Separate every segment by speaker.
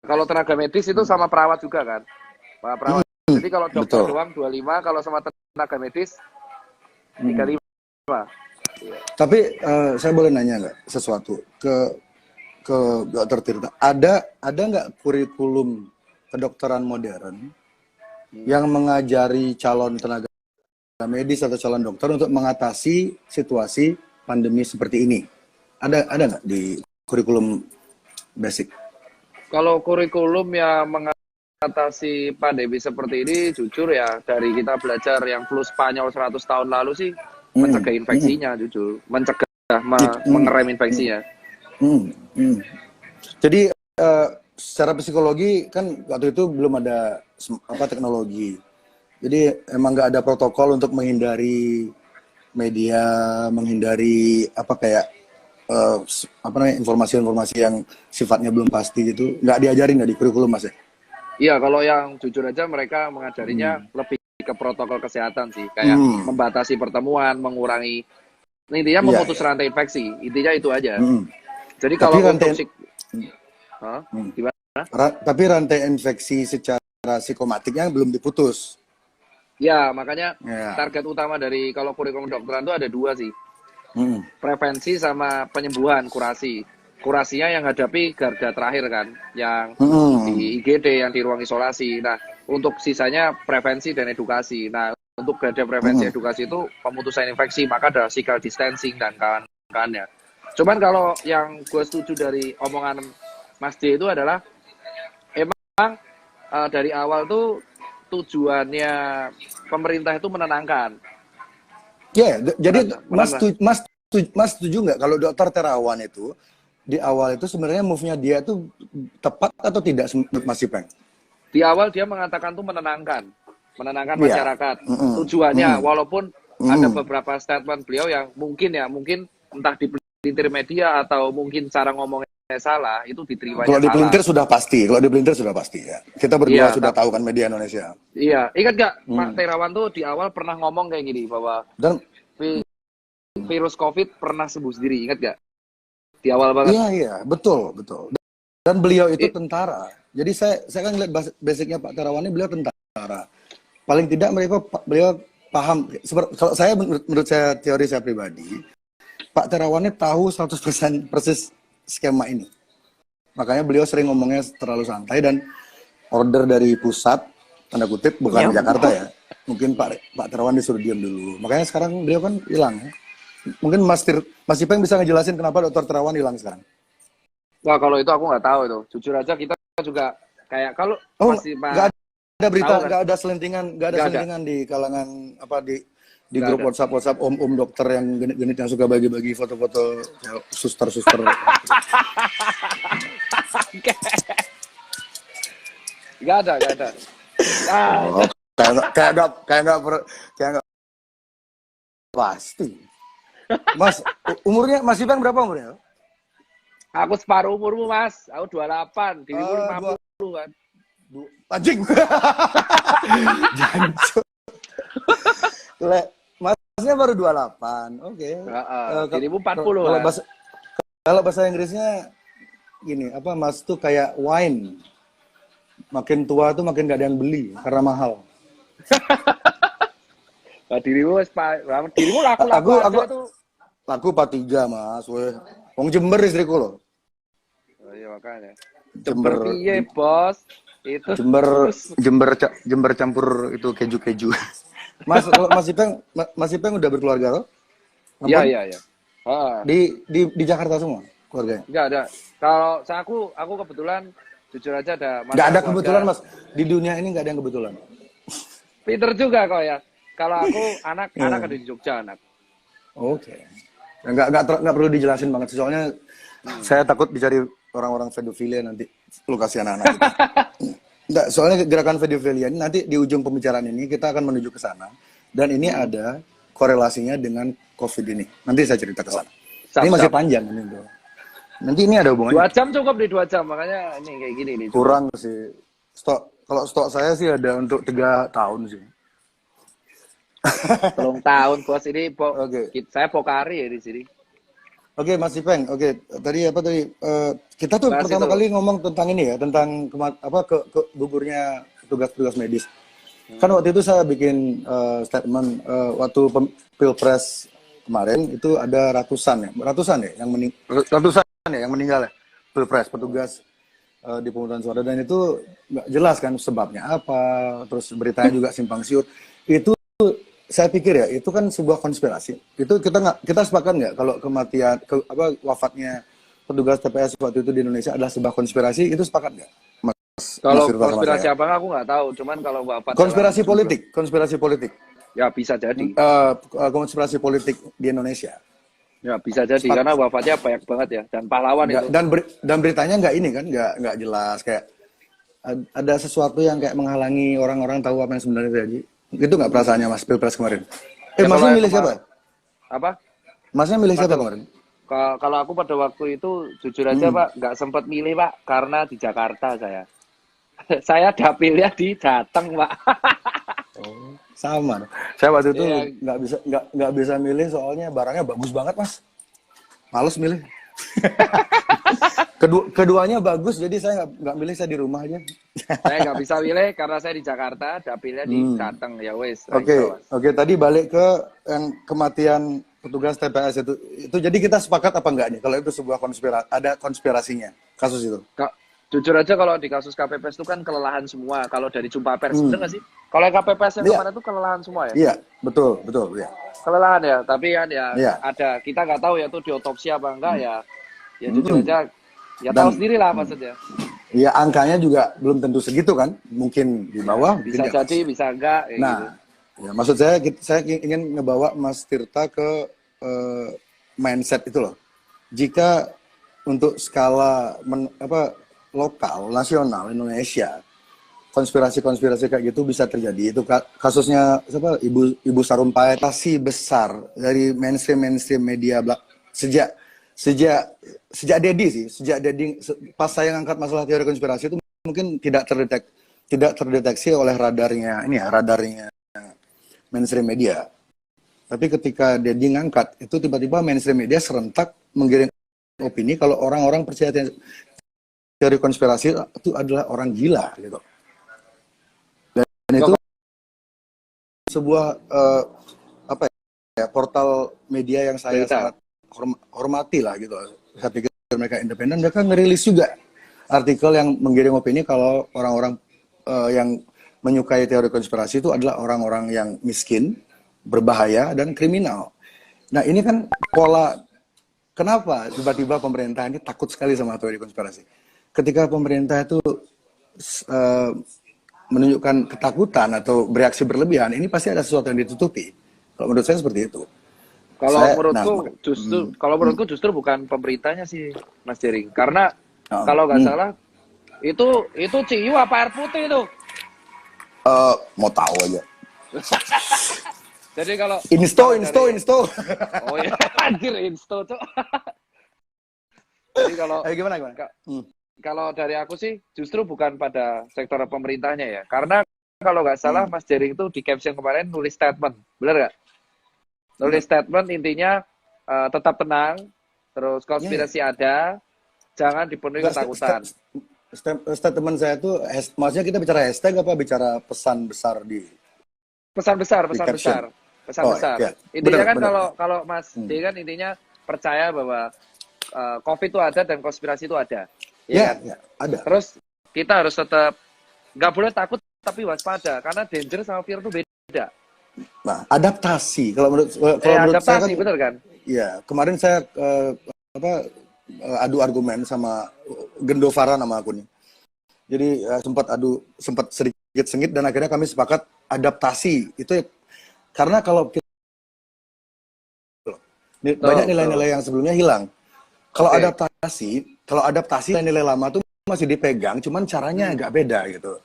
Speaker 1: kalau tenaga medis itu sama perawat juga kan. Perawat. Jadi kalau dokter doang 25, kalau sama tenaga medis 35.
Speaker 2: Tapi saya boleh nanya nggak sesuatu ke Dokter Tirta? Ada nggak kurikulum kedokteran modern yang mengajari calon tenaga medis atau calon dokter untuk mengatasi situasi pandemi seperti ini? Ada nggak di kurikulum basic?
Speaker 1: Kalau kurikulum yang mengatasi pandemi seperti ini, jujur ya, dari kita belajar yang flu Spanyol 100 tahun lalu sih, mencegah infeksinya, jujur. Mencegah, mengerem infeksinya.
Speaker 2: Jadi secara psikologi kan waktu itu belum ada teknologi. Jadi emang nggak ada protokol untuk menghindari media, menghindari informasi-informasi yang sifatnya belum pasti gitu. Nggak diajarin nggak di kurikulum Mas ya?
Speaker 1: Iya, kalau yang jujur aja mereka mengajarinya lebih ke protokol kesehatan sih, kayak membatasi pertemuan, mengurangi, intinya memutus rantai infeksi, intinya itu aja. Jadi kalau
Speaker 2: tapi rantai infeksi secara psikomatiknya belum diputus.
Speaker 1: Ya, makanya target utama dari kalau kurikulum kedokteran itu ada 2 sih. Prevensi sama penyembuhan, kurasi. Kurasinya yang hadapi garda terakhir kan, yang di IGD, yang di ruang isolasi. Nah, untuk sisanya prevensi dan edukasi. Nah, untuk garda prevensi edukasi itu pemutusan infeksi, maka ada physical distancing dan kawan-kawannya. Cuman kalau yang gue setuju dari omongan Mas D itu adalah emang dari awal tuh tujuannya pemerintah itu menenangkan.
Speaker 2: Jadi Mas setuju nggak kalau Dokter Terawan itu di awal itu sebenarnya move-nya dia tuh tepat atau tidak, Mas Ipeng?
Speaker 1: Di awal dia mengatakan tuh menenangkan masyarakat. Tujuannya walaupun ada beberapa statement beliau yang mungkin entah dipelintir media atau mungkin cara ngomongnya salah, itu diterimanya
Speaker 2: kalau dipelintir
Speaker 1: salah.
Speaker 2: Kalau dipelintir sudah pasti ya. Kita berdua sudah tahu kan media Indonesia.
Speaker 1: Iya, ingat gak Pak Terawan tuh di awal pernah ngomong kayak gini bahwa virus COVID pernah sembuh sendiri, ingat gak? Di awal banget.
Speaker 2: Iya, betul. Dan beliau itu tentara. Jadi saya kan lihat basicnya Pak Terawan ini, beliau tentara. Paling tidak beliau paham. Kalau saya menurut saya, teori saya pribadi, Pak Terawan ini tahu 100% persis skema ini. Makanya beliau sering ngomongnya terlalu santai dan order dari pusat, tanda kutip, bukan Jakarta ya. Mungkin Pak Terawan disuruh diam dulu. Makanya sekarang beliau kan hilang ya. Mungkin Mas Ipeng bisa ngejelasin kenapa Dokter Terawan hilang sekarang?
Speaker 1: Wah, kalau itu aku nggak tahu itu. Jujur aja kita juga kayak kalau masih
Speaker 2: nggak ada berita, nggak ada selentingan di kalangan di grup WhatsApp om dokter yang genit yang suka bagi-bagi foto-foto suster.
Speaker 1: Nggak ada.
Speaker 2: Kayak nggak pasti. Mas, Mas Ipeng berapa umurnya?
Speaker 1: Aku separuh umurmu, Mas. Aku 28, dirimu 50 kan.
Speaker 2: Anjing. Jancuk. Masnya baru 28. Oke.
Speaker 1: Dirimu 40 kan.
Speaker 2: Kalau bahasa Inggrisnya gini, Mas tuh kayak wine. Makin tua tuh makin gak ada yang beli karena mahal.
Speaker 1: Dirimu laku
Speaker 2: laku 43, Mas. Wong Jember istriku loh.
Speaker 1: Oh iya makanya. Jember piye, Bos? Itu
Speaker 2: Jember campur itu keju. Mas, kalau Mas Ipeng udah berkeluarga loh?
Speaker 1: Iya.
Speaker 2: Di Jakarta semua keluarganya?
Speaker 1: Enggak ada. Kalau aku kebetulan jujur aja ada.
Speaker 2: Nggak ada kebetulan, Mas. Di dunia ini nggak ada yang kebetulan.
Speaker 1: Pinter juga kok ya. Kalau aku anak ada di Jogja anak.
Speaker 2: Oke. Nggak perlu dijelasin banget. Soalnya saya takut dicari orang-orang pedofilia nanti lokasi anak-anak. Nggak, soalnya gerakan pedofilia ini nanti di ujung pembicaraan ini kita akan menuju ke sana. Dan ini ada korelasinya dengan COVID ini. Nanti saya cerita ke sana. Ini masih panjang ini, bro. Nanti ini ada hubungannya.
Speaker 1: 2 jam cukup di 2 jam, makanya ini kayak gini nih.
Speaker 2: Kurang sih. Kalau stok saya sih ada untuk 3 tahun sih.
Speaker 1: Belum tahun, Bos. Ini saya Pokari ya di sini.
Speaker 2: Oke, Mas Ipeng. Oke, tadi apa tadi? Kita tuh
Speaker 1: Bahas
Speaker 2: pertama
Speaker 1: itu.
Speaker 2: kali ngomong tentang ini ya, tentang ke gugurnya petugas-petugas medis. Kan waktu itu saya bikin statement waktu Pilpres kemarin itu ada ratusan ya yang meninggal ya, Pilpres petugas di pemungutan suara, dan itu nggak jelas kan sebabnya apa, terus beritanya juga simpang siur. Itu saya pikir ya itu kan sebuah konspirasi. Itu kita sepakat nggak kalau wafatnya petugas TPS waktu itu di Indonesia adalah sebuah konspirasi, itu sepakat nggak?
Speaker 1: Kalau konspirasi apa aku nggak tahu, cuman kalau wafat
Speaker 2: konspirasi politik
Speaker 1: ya bisa jadi.
Speaker 2: Konspirasi politik di Indonesia.
Speaker 1: Ya bisa jadi karena wafatnya banyak banget ya, dan pahlawan itu.
Speaker 2: Dan beritanya nggak ini kan, nggak jelas, kayak ada sesuatu yang kayak menghalangi orang-orang tahu apa yang sebenarnya terjadi. Itu nggak perasaannya Mas Pilpres kemarin? Masnya milih siapa?
Speaker 1: Apa?
Speaker 2: Masnya milih siapa kemarin?
Speaker 1: Kalau aku pada waktu itu jujur aja Pak, nggak sempat milih Pak, karena di Jakarta saya. Saya dapilnya di Jateng Pak.
Speaker 2: Oh, sama. Saya waktu itu nggak bisa milih soalnya barangnya bagus banget Mas. Males milih. Keduanya bagus, jadi saya nggak milih, saya di rumah aja.
Speaker 1: Saya nggak bisa milih karena saya di Jakarta, dapilnya di Jateng ya wes.
Speaker 2: Oke. Tadi balik ke yang kematian petugas TPS itu jadi kita sepakat apa enggak nih kalau itu sebuah ada konspirasinya kasus itu?
Speaker 1: Jujur aja kalau di kasus KPPS itu kan kelelahan semua. Kalau dari jumpa pers, bener nggak sih? Kalau KPPS yang kemarin itu kelelahan semua ya?
Speaker 2: Iya, betul ya.
Speaker 1: Kelelahan ya, tapi kan ya ada, kita nggak tahu ya itu diotopsi apa enggak ya. Ya jujur aja, ya tahu sendiri lah maksudnya.
Speaker 2: Iya, angkanya juga belum tentu segitu kan, mungkin di bawah.
Speaker 1: Bisa jadi, bisa enggak.
Speaker 2: Nah, gitu. Ya maksud saya ingin ngebawa Mas Tirta ke mindset itu loh. Jika untuk skala lokal, nasional, Indonesia, konspirasi kayak gitu bisa terjadi. Itu kasusnya Ibu Sarumpait, pasti besar dari mainstream media sejak Dedi pas saya ngangkat masalah teori konspirasi itu mungkin tidak terdeteksi oleh radarnya mainstream media. Tapi ketika Dedi ngangkat itu tiba-tiba mainstream media serentak menggiring opini kalau orang-orang percaya teori konspirasi itu adalah orang gila gitu. Dan itu sebuah portal media yang saya sangat hormati lah gitu. Saya pikir mereka independen, mereka ngerilis juga artikel yang menggiring opini kalau orang-orang yang menyukai teori konspirasi itu adalah orang-orang yang miskin, berbahaya, dan kriminal. Nah ini kan pola, kenapa tiba-tiba pemerintah ini takut sekali sama teori konspirasi? Ketika pemerintah itu menunjukkan ketakutan atau bereaksi berlebihan, ini pasti ada sesuatu yang ditutupi. Kalau menurut saya seperti itu.
Speaker 1: Kalau menurutku justru bukan pemerintahnya sih, Mas Jering. Karena kalau nggak salah itu ciu apa air putih itu?
Speaker 2: Mau tahu aja.
Speaker 1: Jadi kalau
Speaker 2: insto.
Speaker 1: Oh iya, anjir insto tuh. Jadi kalau
Speaker 2: gimana?
Speaker 1: Kalau dari aku sih justru bukan pada sektor pemerintahnya ya. Karena kalau nggak salah Mas Jering itu di caption kemarin nulis statement, benar nggak? Nulis statement intinya tetap tenang, terus konspirasi ada, jangan dipenuhi ketakutan.
Speaker 2: Statement saya itu, maksudnya kita bicara hashtag apa bicara pesan besar di?
Speaker 1: Pesan besar.
Speaker 2: Ya.
Speaker 1: Intinya kan kalau Mas D kan intinya percaya bahwa COVID itu ada dan konspirasi itu ada.
Speaker 2: Ya, ada.
Speaker 1: Terus kita harus tetap nggak boleh takut tapi waspada karena danger sama fear itu beda.
Speaker 2: Nah, adaptasi. Kalau menurut
Speaker 1: adaptasi,
Speaker 2: saya kan,
Speaker 1: bener kan?
Speaker 2: Iya, kemarin saya adu argumen sama Gendovara nama akunnya. Jadi sempat sedikit sengit dan akhirnya kami sepakat adaptasi itu karena kalau banyak nilai-nilai yang sebelumnya hilang. Kalau adaptasi nilai lama tuh masih dipegang, cuman caranya agak beda gitu.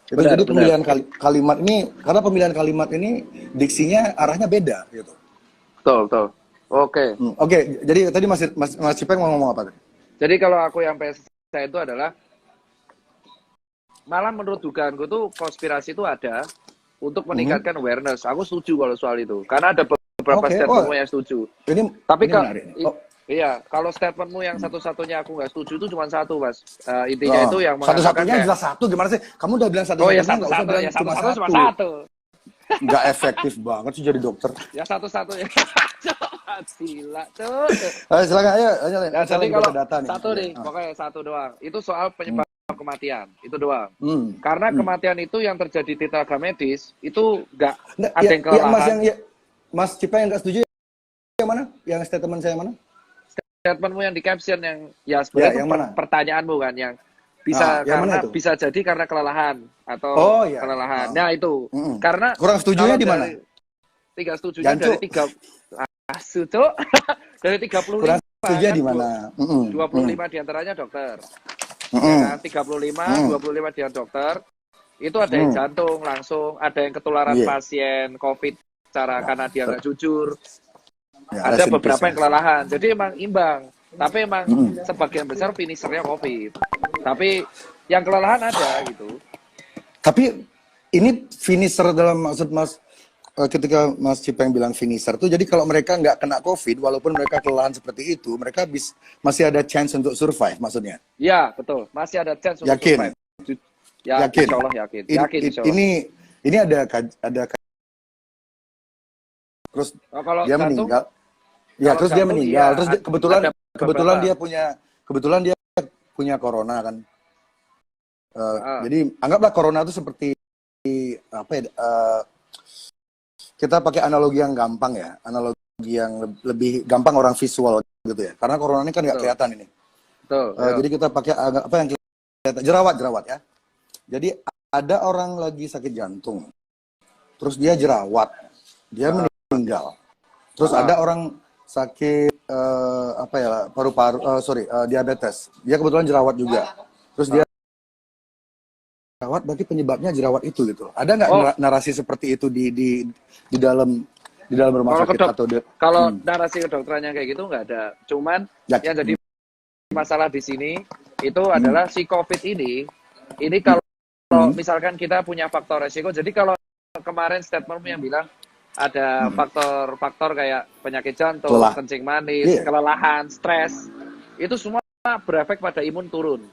Speaker 2: Jadi pemilihan kalimat ini, karena pemilihan kalimat ini diksinya arahnya beda gitu.
Speaker 1: Betul. Oke.
Speaker 2: Oke, jadi tadi Mas Cipeng mau ngomong apa tadi?
Speaker 1: Jadi kalau aku yang saya itu adalah malah menurut dugaanku tuh konspirasi itu ada untuk meningkatkan awareness. Aku setuju kalau soal itu. Karena ada beberapa statement yang setuju.
Speaker 2: Tapi
Speaker 1: Iya, kalau statementmu yang satu-satunya aku nggak setuju itu cuma satu, Mas. Intinya itu yang mengatakan
Speaker 2: satu-satunya
Speaker 1: kayak,
Speaker 2: jelas satu. Gimana sih? Kamu udah bilang
Speaker 1: oh
Speaker 2: satu-satunya,
Speaker 1: ya
Speaker 2: nggak usah
Speaker 1: satu-satu,
Speaker 2: bilang
Speaker 1: ya
Speaker 2: cuma
Speaker 1: satu-satu cuma
Speaker 2: satu.
Speaker 1: satu.
Speaker 2: Nggak efektif banget sih jadi dokter.
Speaker 1: Ya satu-satunya. Gila, tuh.
Speaker 2: Ayo, silakan, ayo.
Speaker 1: Nah, jadi kalau
Speaker 2: data nih.
Speaker 1: satu nih, pokoknya satu doang. Itu soal penyebab kematian, itu doang.
Speaker 2: Hmm.
Speaker 1: Karena kematian itu yang terjadi di tenaga medis itu nggak
Speaker 2: Nah,
Speaker 1: ada yang kelelahan.
Speaker 2: Mas Cipa yang nggak setuju yang mana? Yang statement saya mana?
Speaker 1: Statementmu yang di caption yang ya sebenarnya itu pertanyaanmu kan yang bisa karena bisa jadi karena kelelahan atau kelelahan. Nah itu karena
Speaker 2: kurang setujunya di mana?
Speaker 1: Tiga setujunya dari 35
Speaker 2: kurang setuju di mana?
Speaker 1: 25 diantaranya dokter. Ya kan? 25 dia dokter. Itu ada yang jantung langsung, ada yang ketularan pasien COVID karena dia nggak jujur. Ya, ada beberapa yang kelelahan, jadi emang imbang. Tapi emang sebagian besar finishernya COVID. Tapi yang kelelahan ada gitu.
Speaker 2: Tapi ini finisher dalam maksud Mas, ketika Mas Cipeng bilang finisher tuh, jadi kalau mereka nggak kena COVID, walaupun mereka kelelahan seperti itu, mereka masih ada chance untuk survive maksudnya?
Speaker 1: Ya betul, masih ada chance untuk survive. Ya,
Speaker 2: yakin.
Speaker 1: Insya Allah yakin. Insya Allah.
Speaker 2: Ini ada terus
Speaker 1: kalau
Speaker 2: dia
Speaker 1: jantung,
Speaker 2: meninggal. Ya, terus dia meninggal. Terus kebetulan dia punya corona kan. Jadi anggaplah corona itu seperti apa ya? Kita pakai analogi yang gampang ya, analogi yang lebih gampang orang visual gitu ya. Karena corona ini kan nggak kelihatan ini. Jadi kita pakai apa yang kelihatan, jerawat ya. Jadi ada orang lagi sakit jantung, terus dia jerawat, dia meninggal. Terus ada orang sakit paru-paru, diabetes. Dia kebetulan jerawat juga. Terus dia jerawat, berarti penyebabnya jerawat itu gitu. Ada nggak narasi seperti itu di dalam rumah sakit atau
Speaker 1: kalau narasi kedokterannya kayak gitu nggak ada. Cuman yang jadi masalah di sini itu adalah si COVID ini kalau misalkan kita punya faktor resiko. Jadi kalau kemarin statement yang bilang ada faktor-faktor kayak penyakit jantung, kencing manis, kelelahan, stres, itu semua berefek pada imun turun.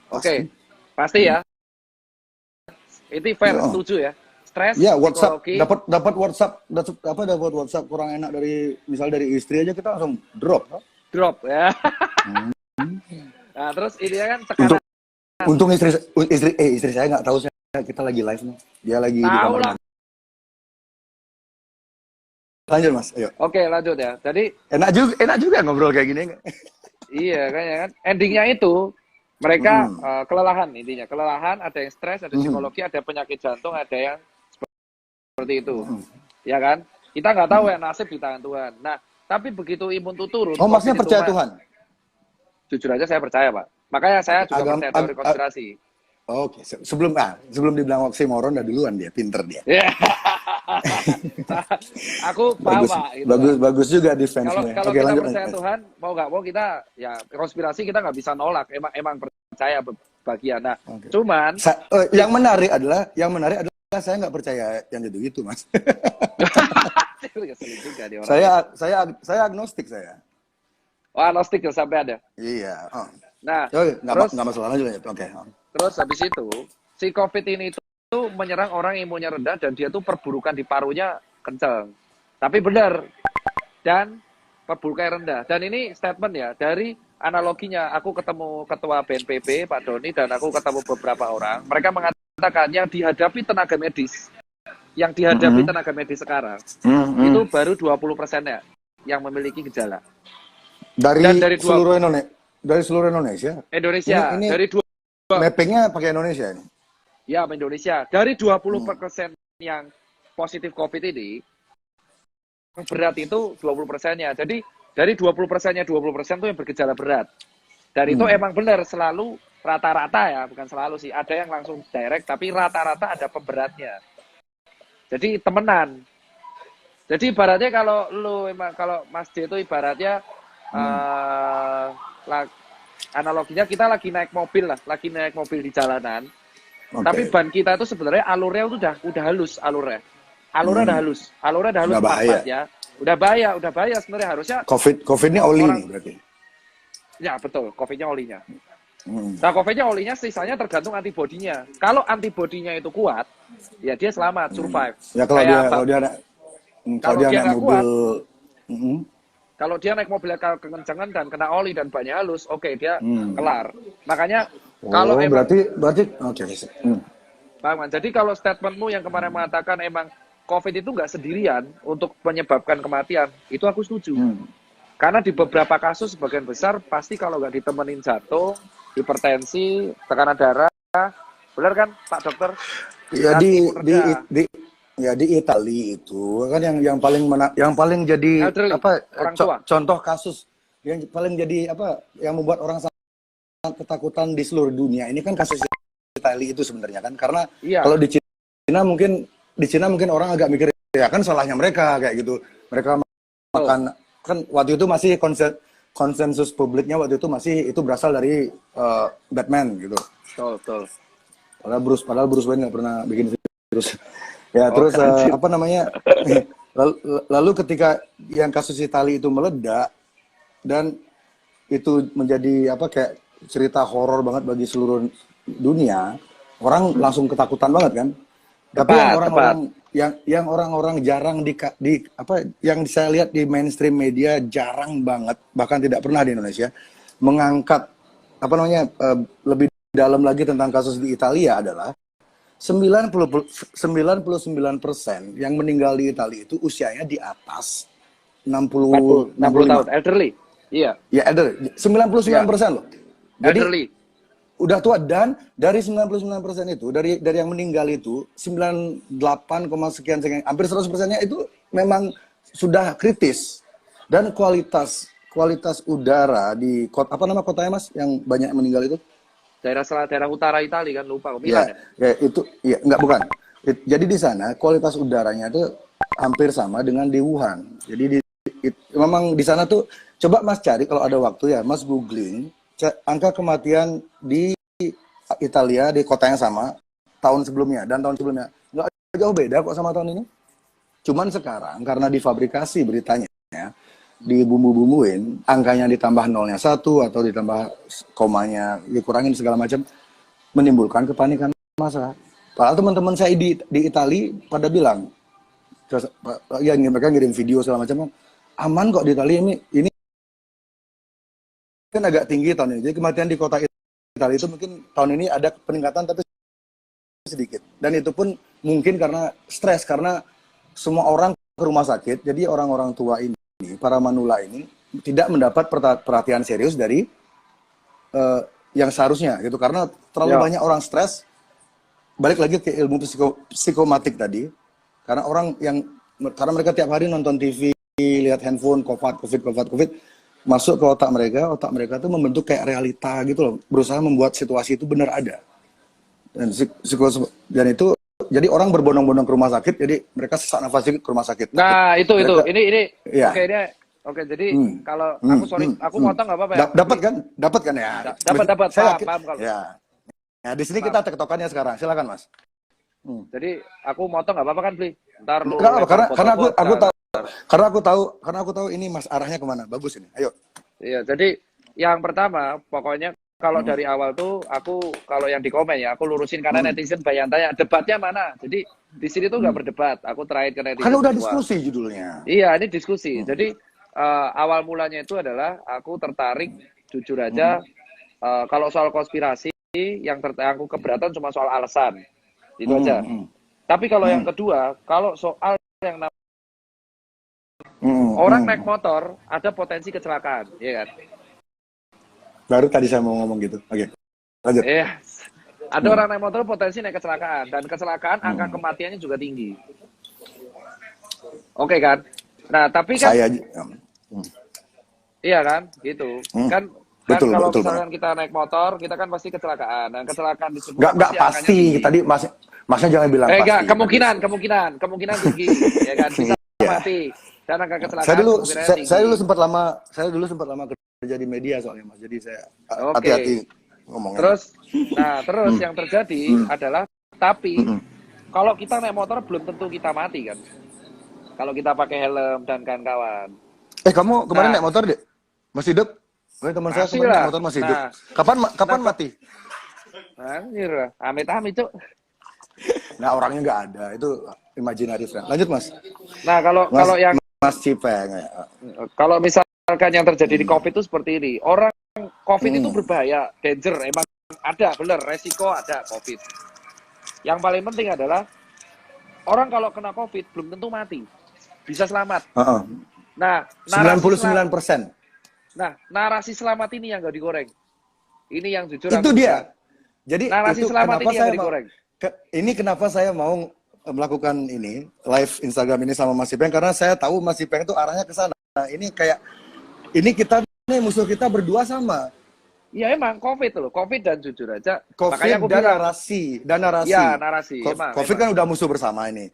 Speaker 1: Oke, pasti ya. Itu fair, setuju ya. Stres,
Speaker 2: WhatsApp, dapat WhatsApp kurang enak dari istri aja kita langsung drop
Speaker 1: ya. Nah, terus ini kan tekanan.
Speaker 2: Untung istri saya nggak tahu kita lagi live nih. Dia lagi di kamar. Lanjut Mas, ayo.
Speaker 1: Oke, lanjut ya. Jadi
Speaker 2: enak juga ngobrol kayak gini.
Speaker 1: Iya, kayaknya kan. Endingnya itu mereka kelelahan intinya. Kelelahan, ada yang stres, ada psikologi, ada penyakit jantung, ada yang seperti itu. Ya kan? Kita nggak tahu ya, nasib di tangan Tuhan. Nah, tapi begitu imun itu turun.
Speaker 2: Oh, maksudnya percaya Tuhan?
Speaker 1: Jujur aja saya percaya, Pak. Makanya saya juga percaya teori konspirasi.
Speaker 2: Oke, sebelum dibilang oksimoron dah duluan dia, pinter dia.
Speaker 1: Aku paham, Pak.
Speaker 2: Gitu bagus juga defense-nya.
Speaker 1: Kalau kita percaya Tuhan, mau nggak mau kita, ya konspirasi kita nggak bisa nolak. Emang percaya bagian. Nah, cuman
Speaker 2: yang menarik adalah saya nggak percaya yang gitu Mas. saya agnostik saya.
Speaker 1: Oh, agnostik ya sampai ada.
Speaker 2: Iya.
Speaker 1: Nah,
Speaker 2: nggak masalah juga ya. Oke.
Speaker 1: Terus habis itu si COVID ini tuh menyerang orang imunnya rendah dan dia tuh perburukan di parunya kencang. Tapi benar. Dan perburukan rendah. Dan ini statement ya dari analoginya. Aku ketemu ketua BNPB Pak Doni dan aku ketemu beberapa orang. Mereka mengatakan yang dihadapi tenaga medis. Yang dihadapi tenaga medis sekarang itu baru 20%-nya yang memiliki gejala.
Speaker 2: Dari seluruh Indonesia. Dari seluruh Indonesia. Ini
Speaker 1: dari
Speaker 2: mappingnya pakai Indonesia ini.
Speaker 1: Ya, Indonesia. Dari 20% yang positif COVID ini, berat itu 20%-nya. Jadi dari 20%-nya 20% itu yang bergejala berat. Dan itu emang benar selalu rata-rata ya, bukan selalu sih. Ada yang langsung direct, tapi rata-rata ada pemberatnya. Jadi temenan. Jadi ibaratnya kalau Mas D itu ibaratnya analoginya kita lagi naik mobil di jalanan. Tapi ban kita itu sebenarnya alurnya itu udah halus alurnya. Alurnya udah halus. Alurnya udah halus 4 ya. Udah bahaya sebenarnya harusnya.
Speaker 2: COVID ini oli nih berarti.
Speaker 1: Ya betul, COVID-nya olinya. Nah, COVID-nya olinya sisanya tergantung antibodinya. Kalau antibodinya itu kuat, ya dia selamat, survive.
Speaker 2: Ya kalau dia naik
Speaker 1: nggak
Speaker 2: mobil,
Speaker 1: kuat, kalau dia naik mobil kekencangan dan kena oli dan banyak halus, oke, dia kelar. Makanya kalau emang
Speaker 2: berarti oke.
Speaker 1: Bang, jadi kalau statementmu yang kemarin mengatakan emang COVID itu nggak sendirian untuk menyebabkan kematian, itu aku setuju. Karena di beberapa kasus sebagian besar pasti kalau nggak ditemenin jatuh, hipertensi, tekanan darah, benar kan Pak Dokter?
Speaker 2: Ya di Italia itu kan yang paling jadi
Speaker 1: elderly,
Speaker 2: contoh kasus yang paling jadi yang membuat orang sangat ketakutan di seluruh dunia ini kan kasus Italia itu sebenarnya kan, karena kalau di Cina mungkin orang agak mikir ya kan salahnya mereka kayak gitu, mereka makan kan waktu itu masih konsensus publiknya waktu itu masih itu berasal dari Batman gitu.
Speaker 1: Betul.
Speaker 2: Padahal Bruce Wayne nggak pernah bikin virus. Ya terus lalu ketika yang kasus Italia itu meledak dan itu menjadi kayak cerita horor banget bagi seluruh dunia, orang langsung ketakutan banget kan. Tapi yang orang-orang jarang yang saya lihat di mainstream media jarang banget, bahkan tidak pernah di Indonesia mengangkat lebih dalam lagi tentang kasus di Italia adalah 99% yang meninggal di Italia itu usianya di atas 60
Speaker 1: tahun, elderly. Iya. Ya,
Speaker 2: elderly. 99% loh. Jadi
Speaker 1: elderly.
Speaker 2: Udah tua, dan dari 99% itu dari yang meninggal itu 98, sekian hampir 100%-nya itu memang sudah kritis. Dan kualitas udara di kotanya Mas yang banyak meninggal itu?
Speaker 1: Daerah utara Italia kan, lupa
Speaker 2: Milan ya? Itu bukan. Jadi di sana kualitas udaranya itu hampir sama dengan di Wuhan. Jadi memang di sana tuh, coba Mas cari kalau ada waktu ya, Mas googling angka kematian di Italia di kota yang sama tahun sebelumnya dan tahun sebelumnya nggak jauh beda kok sama tahun ini. Cuman sekarang karena difabrikasi beritanya, dibumbu-bumbuin, angkanya ditambah nolnya 1 atau ditambah komanya dikurangin segala macam, menimbulkan kepanikan massa. Padahal teman-teman saya di Italia pada bilang, ya mereka ngirim video segala macam, aman kok di Italia ini kan agak tinggi tahun ini. Jadi kematian di kota Italia itu mungkin tahun ini ada peningkatan tapi sedikit. Dan itu pun mungkin karena stres, karena semua orang ke rumah sakit. Jadi orang-orang tua ini, para manula ini tidak mendapat perhatian serius dari yang seharusnya gitu, karena terlalu banyak orang stres. Balik lagi ke ilmu psikomatik tadi, karena mereka tiap hari nonton TV, lihat handphone, COVID, masuk ke otak mereka tuh membentuk kayak realita gitu loh, berusaha membuat situasi itu benar ada. Dan itu jadi orang berbondong-bondong ke rumah sakit, jadi mereka sesak nafas ke rumah sakit.
Speaker 1: Nah, itu ini
Speaker 2: ya.
Speaker 1: Oke, jadi kalau aku motong nggak apa-apa ya.
Speaker 2: Dapat kan ya?
Speaker 1: Dapat. Paham kalau.
Speaker 2: Ya. Nah, di sini kita tektokannya sekarang. Silakan, Mas.
Speaker 1: Jadi aku motong nggak apa-apa kan, Bli? Ntar lu
Speaker 2: karena aku tahu ini Mas arahnya kemana. Bagus ini. Ayo.
Speaker 1: Iya, jadi yang pertama pokoknya kalau dari awal tuh aku kalau yang di komen ya aku lurusin karena netizen banyak tanya debatnya mana. Jadi di sini tuh nggak berdebat. Aku terakhir ke netizen.
Speaker 2: Kan udah diskusi judulnya.
Speaker 1: Iya, ini diskusi. Jadi awal mulanya itu adalah aku tertarik jujur aja kalau soal konspirasi yang aku keberatan cuma soal alasan. Itu aja. Tapi kalau yang kedua, kalau soal yang orang naik motor ada potensi kecelakaan, ya kan?
Speaker 2: Baru tadi saya mau ngomong gitu. Oke. Lanjut.
Speaker 1: Ada orang naik motor potensi naik kecelakaan, dan kecelakaan angka kematiannya juga tinggi. Oke kan? Nah, tapi kan iya kan? Gitu. Kan
Speaker 2: betul,
Speaker 1: kalau
Speaker 2: betul,
Speaker 1: misalkan kita naik motor, kita kan pasti kecelakaan. Dan kecelakaan disebut
Speaker 2: nggak pasti. Tadi masnya jangan bilang pasti.
Speaker 1: Kemungkinan tinggi, ya kan? Bisa mati. Dan angka kecelakaan
Speaker 2: saya dulu sempat lama kerja di media soalnya, Mas. Jadi saya hati-hati ngomongnya.
Speaker 1: Terus yang terjadi adalah kalau kita naik motor belum tentu kita mati kan. kalau kita pakai helm dan kawan-kawan.
Speaker 2: Kamu kemarin naik motor deh? Masih hidup? Teman saya kemarin naik motor masih hidup. Kapan mati?
Speaker 1: Anjir, amit-amit, Cuk.
Speaker 2: Nah, orangnya nggak ada. Itu imaginary friend. Lanjut, Mas.
Speaker 1: Nah, kalau yang
Speaker 2: Mas Cipeng.
Speaker 1: Kalau misalkan yang terjadi di COVID itu seperti ini. Orang COVID itu berbahaya, danger, emang ada, bener, resiko ada COVID. Yang paling penting adalah orang kalau kena COVID belum tentu mati, bisa selamat. Nah,
Speaker 2: 99%.
Speaker 1: Nah, narasi selamat ini yang nggak digoreng. Ini yang jujur.
Speaker 2: Itu dia. Jadi
Speaker 1: narasi selamat ini yang digoreng.
Speaker 2: Ini kenapa saya mau melakukan ini live Instagram ini sama Mas Ipeng, karena saya tahu Mas Ipeng itu arahnya ke sana. Nah, ini kayak ini kita nih musuh kita berdua sama.
Speaker 1: Iya emang COVID loh, COVID dan jujur aja.
Speaker 2: COVID dan narasi.
Speaker 1: Iya, narasi.
Speaker 2: COVID kan udah musuh bersama ini.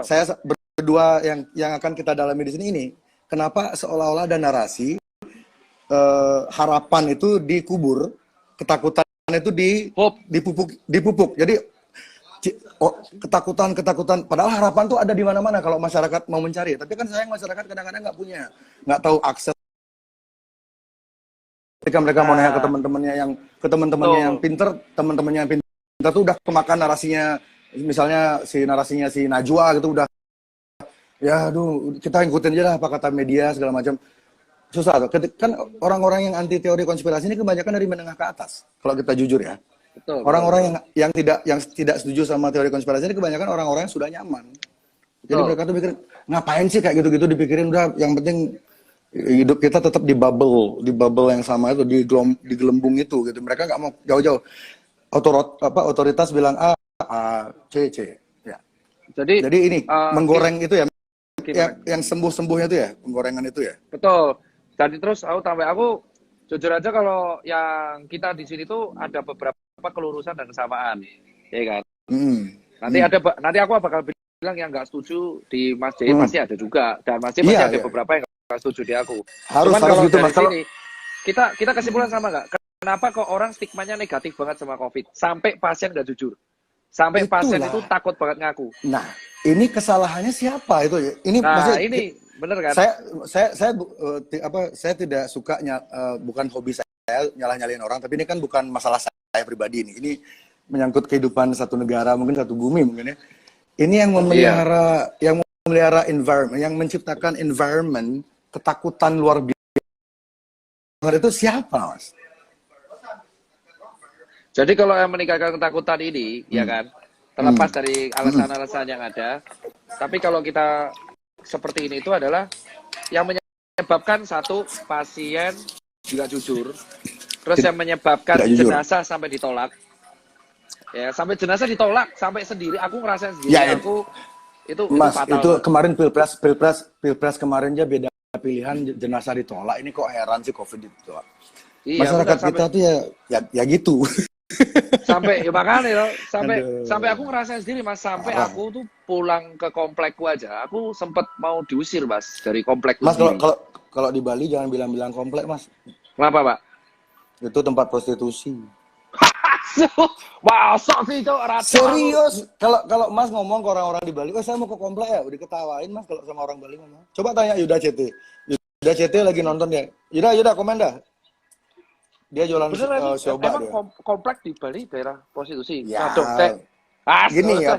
Speaker 2: Saya berdua yang akan kita dalami di sini ini. Kenapa seolah-olah ada narasi harapan itu dikubur, ketakutan itu dipupuk. Jadi ketakutan, padahal harapan tuh ada di mana-mana kalau masyarakat mau mencari. Tapi kan sayang masyarakat kadang-kadang nggak tahu akses. Ketika mereka mau nanya ke teman-temannya yang pinter, teman-temannya yang pinter tuh udah kemakan narasinya, misalnya narasinya si Najwa gitu udah, ya aduh kita ikutin aja lah apa kata media segala macam. Susah tuh. Kan orang-orang yang anti teori konspirasi ini kebanyakan dari menengah ke atas. Kalau kita jujur ya.
Speaker 1: Betul.
Speaker 2: Orang-orang yang tidak setuju sama teori konspirasi ini kebanyakan orang-orang yang sudah nyaman. Jadi mereka tuh mikir, ngapain sih kayak gitu-gitu dipikirin, udah yang penting hidup kita tetap di bubble yang sama itu, di gelembung itu gitu. Mereka nggak mau jauh-jauh. Otoritas bilang A, C. Ya. Jadi ini menggoreng itu ya, yang sembuh-sembuhnya itu ya, penggorengan itu ya.
Speaker 1: Betul. Jadi terus aku jujur aja kalau yang kita di sini tuh ada beberapa kelurusan dan kesamaan, ya kan. Nanti aku bakal bilang yang nggak setuju di Mas J pasti ada juga, dan Mas J pasti ada beberapa yang nggak setuju di aku.
Speaker 2: Cuman kalau gitu,
Speaker 1: dari sini kita kesimpulan sama nggak? Kenapa kok orang stigmanya negatif banget sama COVID sampai pasien nggak jujur, sampai pasien itu takut banget ngaku.
Speaker 2: Nah, ini kesalahannya siapa itu? Ini
Speaker 1: ini bener kan?
Speaker 2: Saya tidak suka bukan hobi saya nyalah-nyalain orang, tapi ini kan bukan masalah saya pribadi ini. Ini menyangkut kehidupan satu negara, mungkin satu bumi mungkin ya. Ini yang memelihara environment, yang menciptakan environment ketakutan luar biasa. Itu siapa, Mas?
Speaker 1: Jadi kalau yang meningkatkan ketakutan ini, ya kan, terlepas dari alasan-alasan yang ada, tapi kalau kita seperti ini itu adalah yang menyebabkan satu pasien juga jujur, terus yang menyebabkan jenazah sampai ditolak, ya sampai jenazah ditolak, sampai sendiri, aku ngerasain sendiri,
Speaker 2: ya,
Speaker 1: itu
Speaker 2: Mas,
Speaker 1: fatal.
Speaker 2: itu kemarin pilpres kemarin aja beda pilihan, jenazah ditolak, ini kok heran sih COVID ditolak. Iya, masyarakat kita tuh ya gitu.
Speaker 1: Sampai ya makanya loh, sampai aku ngerasain sendiri Mas, sampai aku tuh pulang ke komplekku aja, aku sempet mau diusir Mas dari komplek.
Speaker 2: Mas, kalau di Bali jangan bilang-bilang komplek, Mas.
Speaker 1: Kenapa, Pak?
Speaker 2: Itu tempat prostitusi.
Speaker 1: Masuk sih itu
Speaker 2: serius. Kalau Mas ngomong ke orang-orang di Bali, saya mau ke komplek ya, udah ketawain Mas kalau sama orang Bali ngomong. Coba tanya Yuda CT. Yuda CT lagi nonton ya. Yuda komen dah. Dia jualan sioba.
Speaker 1: Emang komplek di Bali daerah prostitusi?
Speaker 2: Ya.
Speaker 1: Gini
Speaker 2: ya.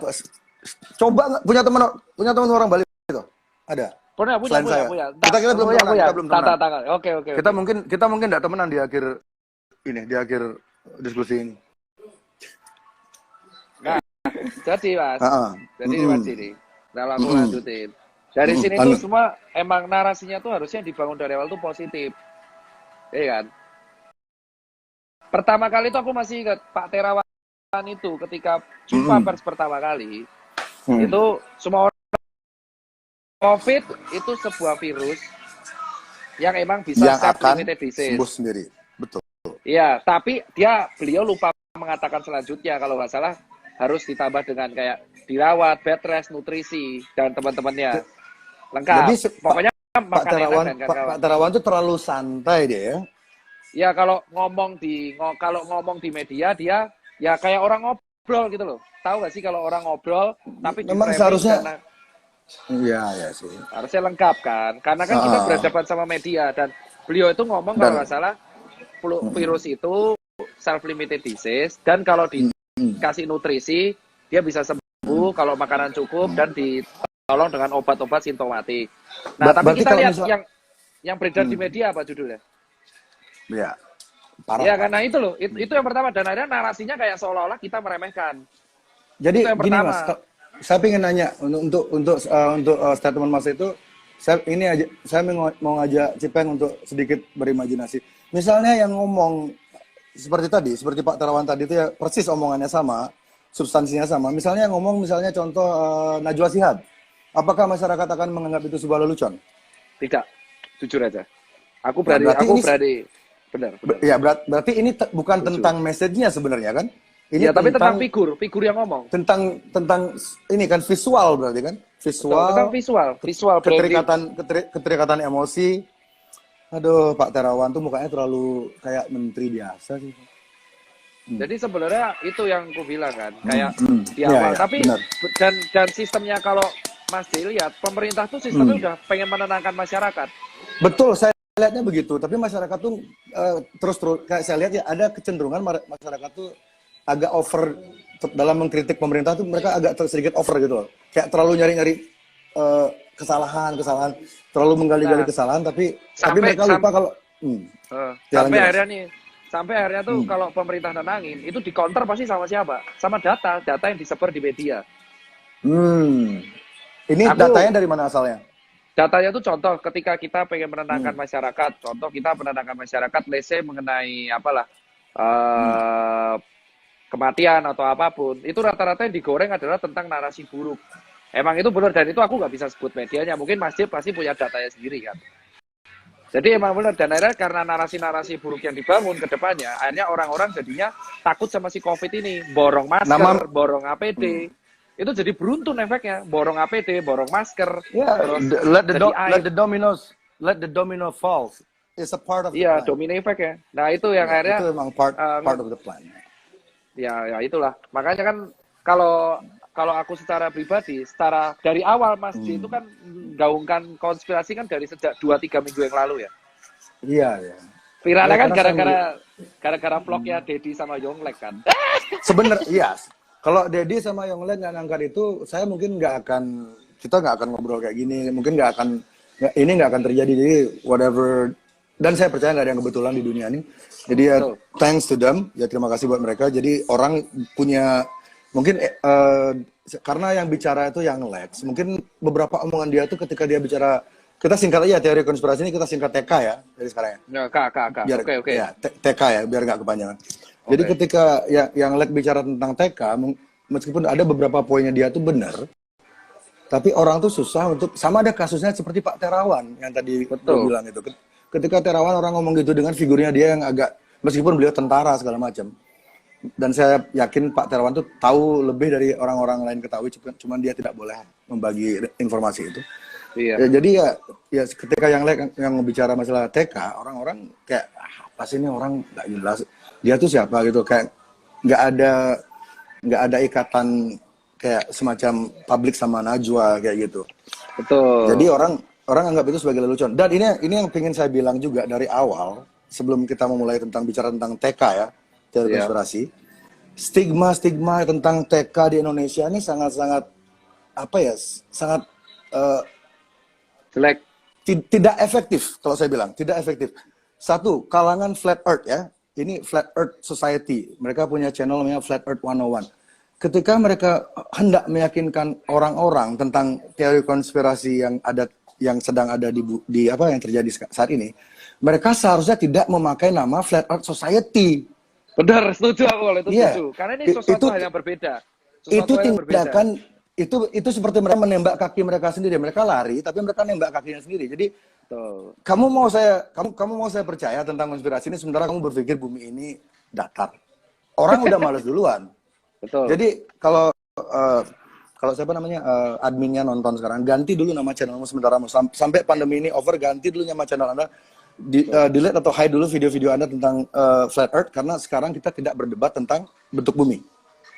Speaker 2: Coba punya teman orang Bali itu? Ada?
Speaker 1: Punya.
Speaker 2: Kita belum temenan.
Speaker 1: Oke.
Speaker 2: Kita mungkin enggak temenan di akhir diskusi ini.
Speaker 1: Nah, jadi Mas. Jadi Mas ini. Nah, langsung lanjutin. Dari sini tuh semua emang narasinya tuh harusnya dibangun dari awal tuh positif. Iya kan? Pertama kali itu aku masih ingat Pak Terawan itu ketika jumpa pers pertama kali, itu semua orang COVID itu sebuah virus yang emang bisa self-limited disease.
Speaker 2: Sembuh sendiri, betul.
Speaker 1: Iya, tapi beliau lupa mengatakan selanjutnya kalau nggak salah harus ditambah dengan kayak dirawat, bed rest, nutrisi dan teman-temannya lengkap. Jadi, pokoknya
Speaker 2: Pak Terawan itu terlalu santai dia ya.
Speaker 1: Ya kalau ngomong di media dia ya kayak orang ngobrol gitu loh. Tahu gak sih kalau orang ngobrol tapi
Speaker 2: memang seharusnya Iya, ya sih.
Speaker 1: Harusnya lengkap kan, karena kan kita berhadapan sama media dan beliau itu ngomong kalau nggak salah virus itu self-limited disease dan kalau dikasih nutrisi dia bisa sembuh kalau makanan cukup dan ditolong dengan obat-obat simptomatik. Nah, tapi kita lihat yang beredar di media apa judulnya?
Speaker 2: Ya, parah.
Speaker 1: Ya, karena itu loh, itu yang pertama dan akhirnya narasinya kayak seolah-olah kita meremehkan.
Speaker 2: Jadi gini Mas, saya ingin nanya untuk statement Mas itu, saya mau ngajak Cipeng untuk sedikit berimajinasi. Misalnya yang ngomong seperti Pak Terawan tadi itu ya persis omongannya sama, substansinya sama. Misalnya ngomong contoh Najwa Shihab, apakah masyarakat akan menganggap itu sebuah lelucon?
Speaker 1: Tidak, jujur aja. Aku berani. Benar.
Speaker 2: Ya berarti ini bukan tentang message-nya sebenarnya kan? Ini
Speaker 1: ya, tapi tentang figur yang ngomong.
Speaker 2: Tentang ini kan visual berarti kan?
Speaker 1: Tentang visual
Speaker 2: keterikatan emosi. Aduh, Pak Terawan tuh mukanya terlalu kayak menteri biasa sih.
Speaker 1: Jadi sebenarnya itu yang aku bilang kan, kayak di awal. Ya, tapi benar. dan sistemnya kalau Mas lihat, pemerintah tuh sistemnya udah pengen menenangkan masyarakat.
Speaker 2: Betul, saya lihatnya begitu. Tapi masyarakat tuh terus kayak saya lihat ya ada kecenderungan masyarakat tuh agak over dalam mengkritik pemerintah tuh mereka agak sedikit over gitu loh. Kayak terlalu nyari-nyari kesalahan, terlalu menggali-gali kesalahan tapi mereka lupa kalau
Speaker 1: sampai akhirnya tuh kalau pemerintah nenangin itu di counter pasti sama siapa? Sama data yang disebar di media.
Speaker 2: Ini datanya dari mana asalnya?
Speaker 1: Datanya tuh contoh ketika kita pengen menenangkan masyarakat, contoh kita menenangkan masyarakat, let's say mengenai kematian atau apapun, itu rata-rata yang digoreng adalah tentang narasi buruk. Emang itu benar dan itu aku nggak bisa sebut medianya, mungkin Mas Jip pasti punya datanya sendiri kan. Jadi emang benar dan akhirnya karena narasi-narasi buruk yang dibangun ke depannya, akhirnya orang-orang jadinya takut sama si COVID ini, borong masker, borong APD. Itu jadi beruntun efeknya, borong APD, borong masker.
Speaker 2: Let the domino falls. It's a part of the plan.
Speaker 1: Domino effect ya. Nah itu yang akhirnya
Speaker 2: itu memang part of the plan.
Speaker 1: Ya itulah. Makanya kan kalau aku secara pribadi, dari awal Mas J itu kan gaungkan konspirasi kan dari sejak 2-3 minggu yang lalu ya.
Speaker 2: Iya.
Speaker 1: Viralnya kan gara-gara vlognya Dedi sama Yonglek kan.
Speaker 2: Sebenarnya iya. Kalau Dedi sama Yonglek nggak ngangkat itu, kita nggak akan ngobrol kayak gini. Mungkin ini nggak akan terjadi. Jadi whatever. Dan saya percaya nggak ada yang kebetulan di dunia ini. Jadi ya thanks to them. Ya terima kasih buat mereka. Jadi orang punya mungkin karena yang bicara itu yang Lex. Mungkin beberapa omongan dia tuh ketika dia bicara, kita singkat aja teori konspirasi ini kita singkat TK ya dari sekarang ya.
Speaker 1: Ya K. Oke.
Speaker 2: Ya, TK ya biar nggak kepanjangan. Jadi ketika yang Lex bicara tentang TK, meskipun ada beberapa poinnya dia tuh benar, tapi orang tuh susah untuk sama ada kasusnya seperti Pak Terawan yang tadi gue bilang itu. Ketika Terawan orang ngomong gitu dengan figurnya dia yang agak, meskipun beliau tentara segala macam. Dan saya yakin Pak Terawan tuh tahu lebih dari orang-orang lain ketahui, cuman dia tidak boleh membagi informasi itu.
Speaker 3: Iya.
Speaker 2: Ya, jadi ya ketika yang bicara masalah TK, orang-orang kayak apa sih ini orang nggak jelas. Dia tuh siapa gitu, kayak nggak ada ikatan kayak semacam publik sama Najwa kayak gitu.
Speaker 3: Betul.
Speaker 2: Jadi orang anggap itu sebagai lelucon. Dan ini yang pengen saya bilang juga dari awal sebelum kita memulai bicara tentang TK ya, teori konspirasi. Stigma tentang TK di Indonesia ini sangat sangat
Speaker 3: jelek.
Speaker 2: Tidak efektif kalau saya bilang, tidak efektif. Satu, kalangan Flat Earth ya. Ini Flat Earth Society. Mereka punya channel namanya Flat Earth 101. Ketika mereka hendak meyakinkan orang-orang tentang teori konspirasi yang sedang ada di apa yang terjadi saat ini, mereka seharusnya tidak memakai nama Flat Earth Society.
Speaker 1: Benar, setuju aku kalau itu setuju. Karena ini sesuatu hal yang berbeda.
Speaker 2: Itu tindakan itu seperti mereka menembak kaki mereka sendiri. Mereka lari tapi mereka nembak kakinya sendiri. Jadi kamu mau saya percaya tentang konspirasi ini sementara kamu berpikir bumi ini datar. Orang udah males duluan.
Speaker 3: Betul.
Speaker 2: Jadi kalau siapa namanya adminnya nonton sekarang, ganti dulu nama channelmu sementara sampai pandemi ini over, ganti dulu nama channel Anda. Delete atau hide dulu video-video Anda tentang Flat Earth karena sekarang kita tidak berdebat tentang bentuk bumi.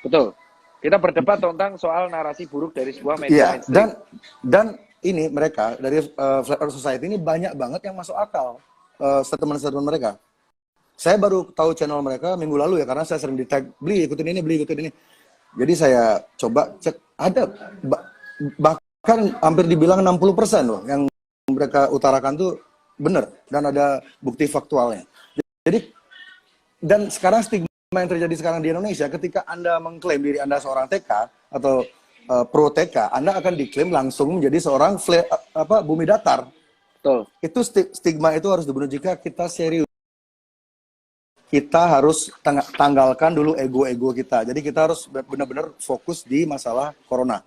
Speaker 3: Betul.
Speaker 1: Kita berdebat tentang soal narasi buruk dari sebuah
Speaker 2: Iya,
Speaker 1: media mainstream.
Speaker 2: dan ini mereka dari Flat Earth Society ini banyak banget yang masuk akal statement-statement mereka. Saya baru tahu channel mereka minggu lalu ya, karena saya sering di-tag, beli ikutin ini. Jadi saya coba cek, ada bahkan hampir dibilang 60% loh yang mereka utarakan tuh benar dan ada bukti faktualnya. Jadi, dan sekarang stigma yang terjadi sekarang di Indonesia, ketika Anda mengklaim diri Anda seorang TK atau pro TK, Anda akan diklaim langsung menjadi seorang bumi datar.
Speaker 1: Betul.
Speaker 2: Itu stigma itu harus dibunuh. Jika kita serius, kita harus tanggalkan dulu ego-ego kita. Jadi kita harus benar-benar fokus di masalah corona.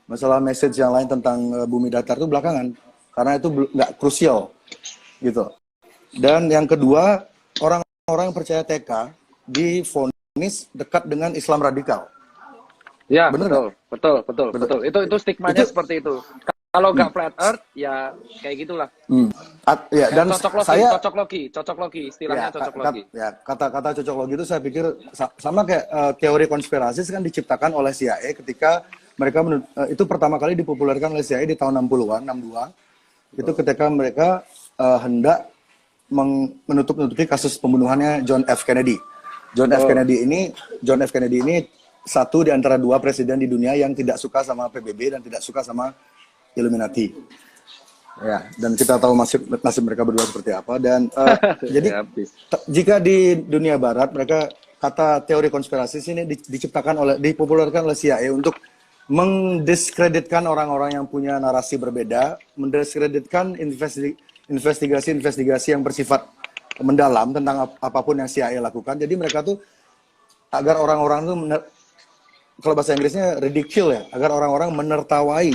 Speaker 2: Masalah message yang lain tentang bumi datar itu belakangan, karena itu nggak krusial gitu. Dan yang kedua, orang-orang yang percaya TK divonis dekat dengan Islam radikal.
Speaker 1: Ya, betul. Itu stigmanya seperti itu. Kalau nggak flat earth, ya kayak gitulah.
Speaker 2: Ya, dan
Speaker 1: cocok logi, istilahnya ya, cocok logi.
Speaker 2: Ya, kata-kata cocok logi itu saya pikir sama kayak teori konspirasi kan diciptakan oleh CIA ketika mereka itu pertama kali dipopulerkan oleh CIA di tahun 60-an, 62. Itu ketika mereka hendak menutup-nutupi kasus pembunuhannya John F. Kennedy. John F. Kennedy ini satu di antara dua presiden di dunia yang tidak suka sama PBB dan tidak suka sama Illuminati. Ya, dan kita tahu nasib mereka berdua seperti apa. Dan jadi jika di dunia Barat mereka kata teori konspirasi ini dipopulerkan oleh CIA untuk mendiskreditkan orang-orang yang punya narasi berbeda, mendiskreditkan investigasi yang bersifat mendalam tentang apapun yang CIA lakukan. Jadi mereka tuh agar orang-orang tuh kalau bahasa Inggrisnya ridicule ya, agar orang-orang menertawai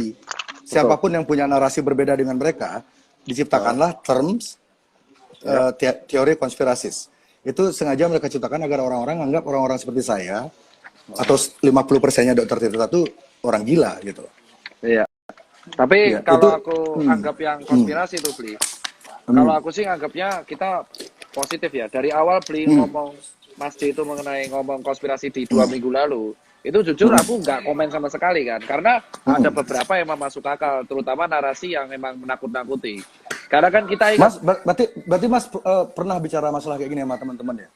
Speaker 2: siapapun yang punya narasi berbeda dengan mereka, diciptakanlah terms teori konspirasis. Itu sengaja mereka ciptakan agar orang-orang anggap orang-orang seperti saya atau 50%-nya Dr. Tirta itu orang gila gitu.
Speaker 1: Iya. Tapi kalau aku anggap yang konspirasi itu Bli. Kalau aku sih anggapnya kita positif ya. Dari awal Bli ngomong Mas J itu mengenai ngomong konspirasi di 2 minggu lalu, itu jujur aku nggak komen sama sekali kan, karena ada beberapa yang masuk akal, terutama narasi yang memang menakut-nakuti. Karena kan kita ingat,
Speaker 2: Mas, berarti Mas pernah bicara masalah kayak gini sama teman-teman ya?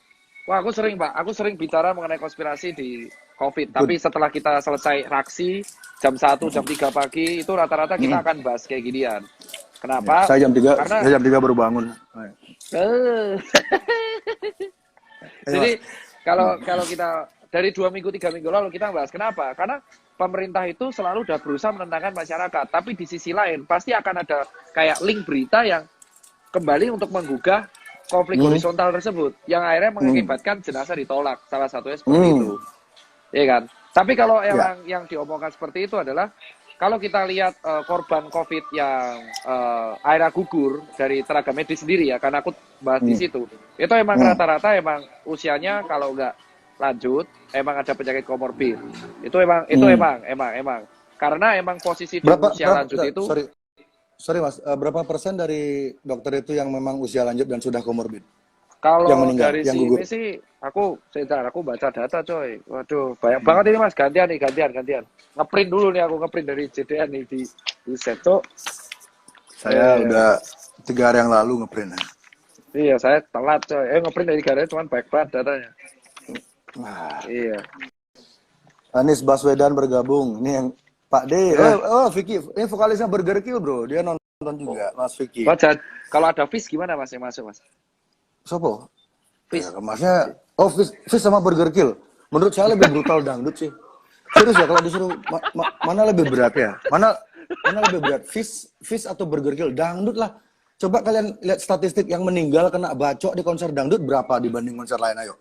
Speaker 1: Wah, aku sering bicara mengenai konspirasi di COVID. Tapi setelah kita selesai raksi jam 1, jam 3 pagi, itu rata-rata kita akan bahas kayak ginian. Kenapa?
Speaker 2: Saya jam 3 baru bangun.
Speaker 1: Jadi kalau kita dari 2 minggu 3 minggu lalu kita bahas kenapa? Karena pemerintah itu selalu udah berusaha menenangkan masyarakat, tapi di sisi lain pasti akan ada kayak link berita yang kembali untuk menggugah konflik horizontal tersebut, yang akhirnya mengakibatkan jenazah ditolak. Salah satunya seperti itu, ya kan? Tapi kalau yang diomongkan seperti itu adalah kalau kita lihat korban COVID yang akhirnya gugur dari tenaga medis sendiri ya, karena aku bahas di situ, itu emang rata-rata emang usianya kalau nggak lanjut, emang ada penyakit komorbid. Itu emang karena emang posisi di usia lanjut itu.
Speaker 2: Sorry Mas, berapa persen dari dokter itu yang memang usia lanjut dan sudah komorbid?
Speaker 1: Kalau dari sini sih, aku baca data coy. Waduh, banyak banget ini Mas. Gantian. Ngeprint dulu nih, aku ngeprint dari JDN nih di Seto.
Speaker 2: Saya udah 3 hari yang lalu ngeprint.
Speaker 1: Iya, saya telat coy. Ngeprint dari 3 hari cuman baik banget datanya. Iya.
Speaker 2: Anies Baswedan bergabung. Ini yang Pak D. Vicky. Ini vokalisnya Burger Kill bro. Dia nonton juga, Mas Vicky.
Speaker 1: Kalau ada Fish gimana Mas yang masuk Mas?
Speaker 2: Sopo? Fish. Ya, Masnya, Fish sama Burger Kill. Menurut saya lebih brutal dangdut sih. Serius ya, kalau disuruh mana lebih berat ya? Mana lebih berat? Fish atau Burger Kill? Dangdut lah. Coba kalian lihat statistik yang meninggal kena bacok di konser dangdut berapa dibanding konser lain, ayo.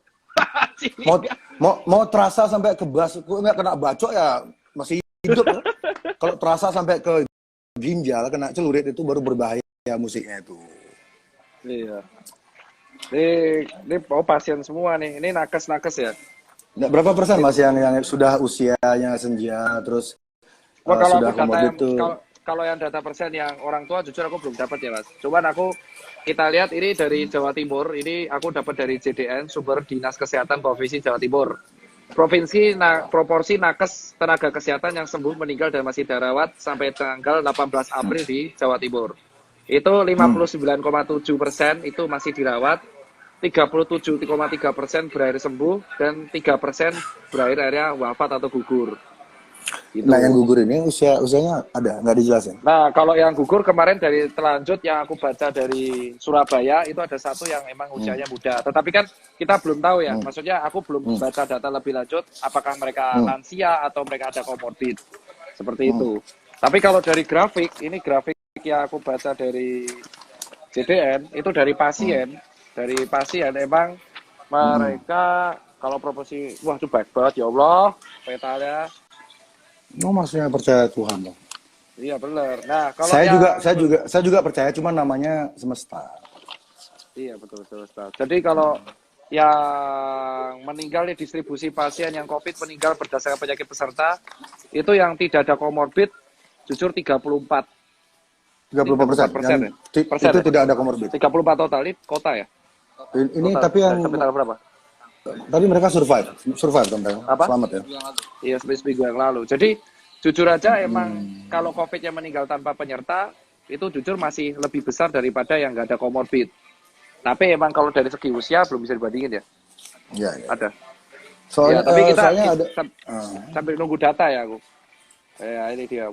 Speaker 2: Mau terasa sampai ke nggak kena bacok ya masih hidup ya. Kalau terasa sampai ke ginjal kena celurit itu baru berbahaya musiknya itu.
Speaker 1: Iya. Ini pasien semua nih. Ini nakes ya.
Speaker 2: Nggak, berapa persen Mas yang sudah usianya senja terus
Speaker 1: kalau
Speaker 2: sudah komorbid itu?
Speaker 1: Kalau yang data persen yang orang tua jujur aku belum dapat ya Mas. Cuman kita lihat ini dari Jawa Timur. Ini aku dapat dari JDN, sumber Dinas Kesehatan Provinsi Jawa Timur. proporsi nakes tenaga kesehatan yang sembuh, meninggal dan masih dirawat sampai tanggal 18 April di Jawa Timur. Itu 59,7% itu masih dirawat, 37,3% berakhir sembuh, dan 3% berakhir akhirnya wafat atau gugur.
Speaker 2: Gitu. Nah, yang gugur ini usianya ada, nggak dijelasin?
Speaker 1: Nah, kalau yang gugur kemarin dari telanjut yang aku baca dari Surabaya, itu ada satu yang emang usianya muda. Tetapi kan kita belum tahu ya, maksudnya aku belum baca data lebih lanjut, apakah mereka lansia atau mereka ada komorbid. Seperti itu. Tapi kalau dari grafik, ini grafik yang aku baca dari JDN, itu dari pasien. Dari pasien emang mereka, kalau proporsi, wah itu baik banget ya Allah, petanya.
Speaker 2: Oh, maksudnya percaya Tuhan dong.
Speaker 1: Iya benar. Nah, kalau
Speaker 2: saya juga percaya, cuma namanya semesta.
Speaker 1: Iya betul semesta. Jadi kalau yang meninggal di distribusi pasien yang COVID meninggal berdasarkan penyakit peserta, itu yang tidak ada komorbid jujur 34%.
Speaker 2: 34%. Itu tidak ada komorbid.
Speaker 1: 34 total ini kota ya.
Speaker 2: Ini total,
Speaker 1: tapi yang sampai tanggal berapa?
Speaker 2: Tapi mereka survive sampai selamat ya.
Speaker 1: Iya, seminggu yang lalu. Jadi jujur aja emang kalau COVID yang meninggal tanpa penyerta itu jujur masih lebih besar daripada yang nggak ada komorbid. Tapi emang kalau dari segi usia belum bisa dibandingin ya.
Speaker 2: Iya.
Speaker 1: Ada.
Speaker 2: Soalnya,
Speaker 1: tapi kita
Speaker 2: ada,
Speaker 1: sambil nunggu data ya aku. Ya ini dia.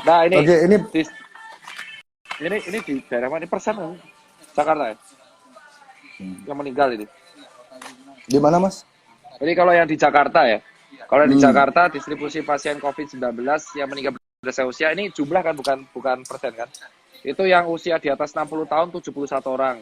Speaker 1: Nah ini.
Speaker 2: Oke,
Speaker 1: ini di daerah mana? Persen Jakarta ya. Yang meninggal ini.
Speaker 2: Di mana, Mas?
Speaker 1: Jadi kalau yang di Jakarta ya. Kalau di Jakarta distribusi pasien COVID-19 yang meninggal berdasarkan usia ini jumlah kan bukan persen kan. Itu yang usia di atas 60 tahun 71 orang.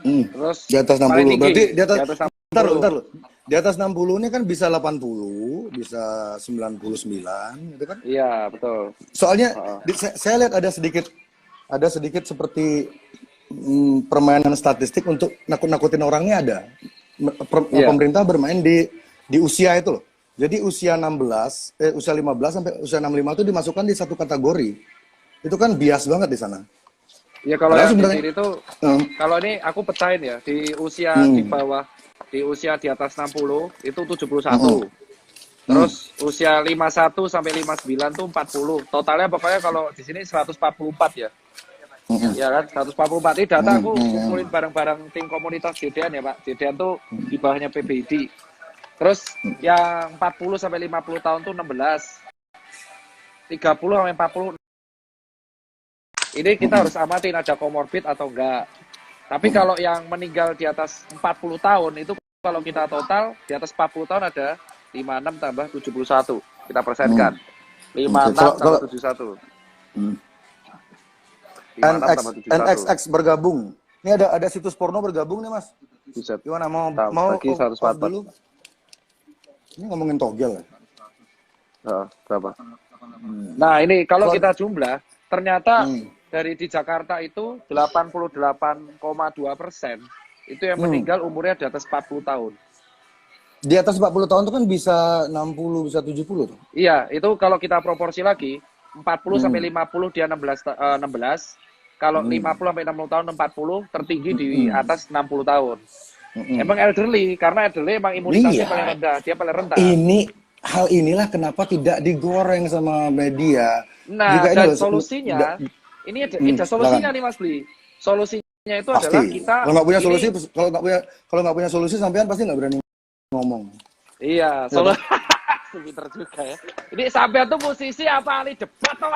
Speaker 1: Terus
Speaker 2: di atas 60.
Speaker 1: tinggi,
Speaker 2: berarti di atas
Speaker 1: 60.
Speaker 2: Bentar loh. Di atas 60 ini kan bisa 80, bisa 99 gitu kan?
Speaker 1: Iya, betul.
Speaker 2: Soalnya saya lihat ada sedikit seperti permainan statistik untuk nakut-nakutin orangnya ada. Pemerintah bermain di usia itu loh. Jadi usia 15 sampai usia 65 itu dimasukkan di satu kategori. Itu kan bias banget di sana.
Speaker 1: Ya kalau yang di sini itu kalau ini aku pecahin ya, di usia di bawah, di usia di atas 60 itu 71. Terus usia 51 sampai 59 tuh 40. Totalnya pokoknya kalau di sini 144 ya. Ya kan, 144. Ini data aku kumpulin bareng-barang tim komunitas JDN ya Pak. JDN tuh di bawahnya PBID. Terus yang 40 sampai 50 tahun tuh 16. 30 sampai 40. Ini kita harus amatin ada komorbid atau enggak. Tapi kalau yang meninggal di atas 40 tahun itu kalau kita total di atas 40 tahun ada 56 tambah 71. Kita persenkan. 56 tambah 71.
Speaker 2: NXX bergabung. Ini ada situs porno bergabung nih Mas.
Speaker 1: Buset.
Speaker 2: Gimana mau dulu? Ini ngomongin togel ya?
Speaker 1: Berapa? Nah ini kalau kita jumlah, ternyata dari di Jakarta itu 88,2% itu yang meninggal umurnya di atas 40 tahun.
Speaker 2: Di atas 40 tahun itu kan bisa 60, bisa 70 tuh.
Speaker 1: Iya, itu kalau kita proporsi lagi, 40 sampai 50 dia 16. Kalau 50 sampai 60 tahun 40, tertinggi di atas 60 tahun. Emang elderly, karena elderly emang imunitasnya paling rendah, dia paling rentan.
Speaker 2: Hal inilah kenapa tidak digoreng sama media.
Speaker 1: Nah, dan solusinya, ini ada solusinya nih Mas Bli. Solusinya itu pasti adalah kita
Speaker 2: kalau nggak punya solusi sampean pasti nggak berani ngomong.
Speaker 1: Iya, pinter juga ya. Ini sampean tuh musisi apa ahli debat toh?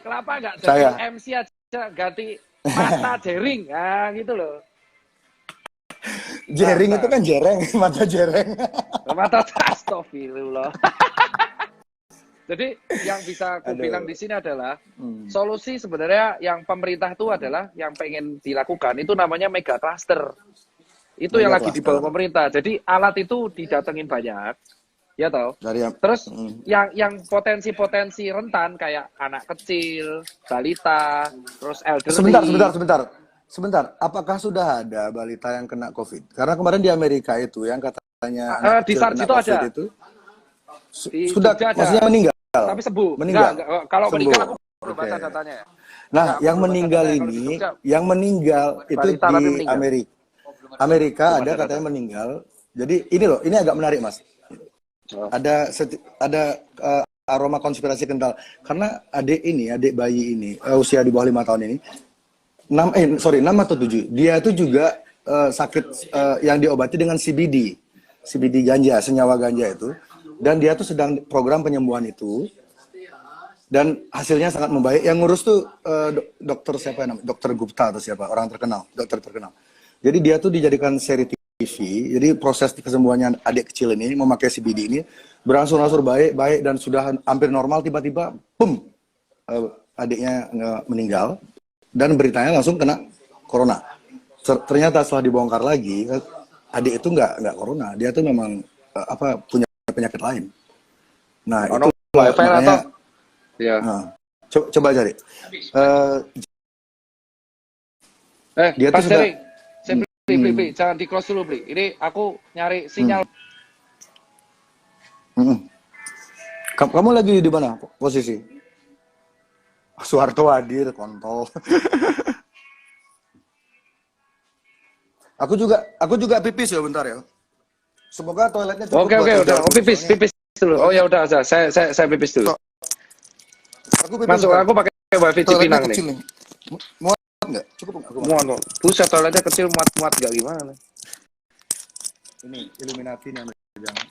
Speaker 1: Kenapa nggak jadi MC aja ganti mata jering? Nah, gitu loh.
Speaker 2: Jering itu kan jereng, mata jereng.
Speaker 1: Mata astagfirullah. Jadi yang bisa aku bilang di sini adalah solusi sebenarnya yang pemerintah itu adalah yang pengen dilakukan itu namanya mega cluster. Itu yang lagi dibawa pemerintah. Jadi alat itu didatengin banyak. Ya tahu. Terus yang potensi-potensi rentan kayak anak kecil, balita, terus elderly.
Speaker 2: Sebentar, apakah sudah ada balita yang kena COVID? Karena kemarin di Amerika itu yang katanya anak
Speaker 1: di
Speaker 2: kecil kena COVID
Speaker 1: ada.
Speaker 2: itu sudah maksudnya meninggal.
Speaker 1: Tapi sembuh.
Speaker 2: Meninggal.
Speaker 1: Enggak, kalau
Speaker 2: sembuh.
Speaker 1: meninggal aku belum baca datanya.
Speaker 2: Nah, yang meninggal itu di Amerika ada katanya meninggal Jadi ini loh, ini agak menarik Mas. Ada aroma konspirasi kental karena adik bayi ini usia di bawah 5 tahun ini 6 atau 7 dia itu juga sakit yang diobati dengan CBD ganja, senyawa ganja itu, dan dia tuh sedang program penyembuhan itu dan hasilnya sangat membaik. Yang ngurus tuh dokter siapa namanya, dokter Gupta atau siapa, orang terkenal, dokter terkenal. Jadi dia tuh dijadikan seri TV. Jadi proses kesembuhannya adik kecil ini memakai CBD ini berangsur-angsur baik dan sudah hampir normal, tiba-tiba adiknya meninggal dan beritanya langsung kena corona. Ternyata setelah dibongkar lagi, adik itu nggak corona, dia tuh memang punya penyakit lain. Nah, itu makanya ya. Coba cari.
Speaker 1: Dia tuh sudah Bli, jangan di close dulu, Bli. Ini aku nyari sinyal.
Speaker 2: Kamu lagi di mana posisi? Soeharto hadir, kontol. Aku juga pipis ya, bentar ya. Semoga toiletnya cukup.
Speaker 1: Oke, udah. Pipis dulu. Oh ya udah, saya pipis dulu. Masuk, aku pakai wifi Cipinang nih.
Speaker 2: Muat nggak? Cukup nggak?
Speaker 1: Muat kok. Buset, toiletnya kecil, muat nggak gimana?
Speaker 2: Ini Illuminati nih, jangan.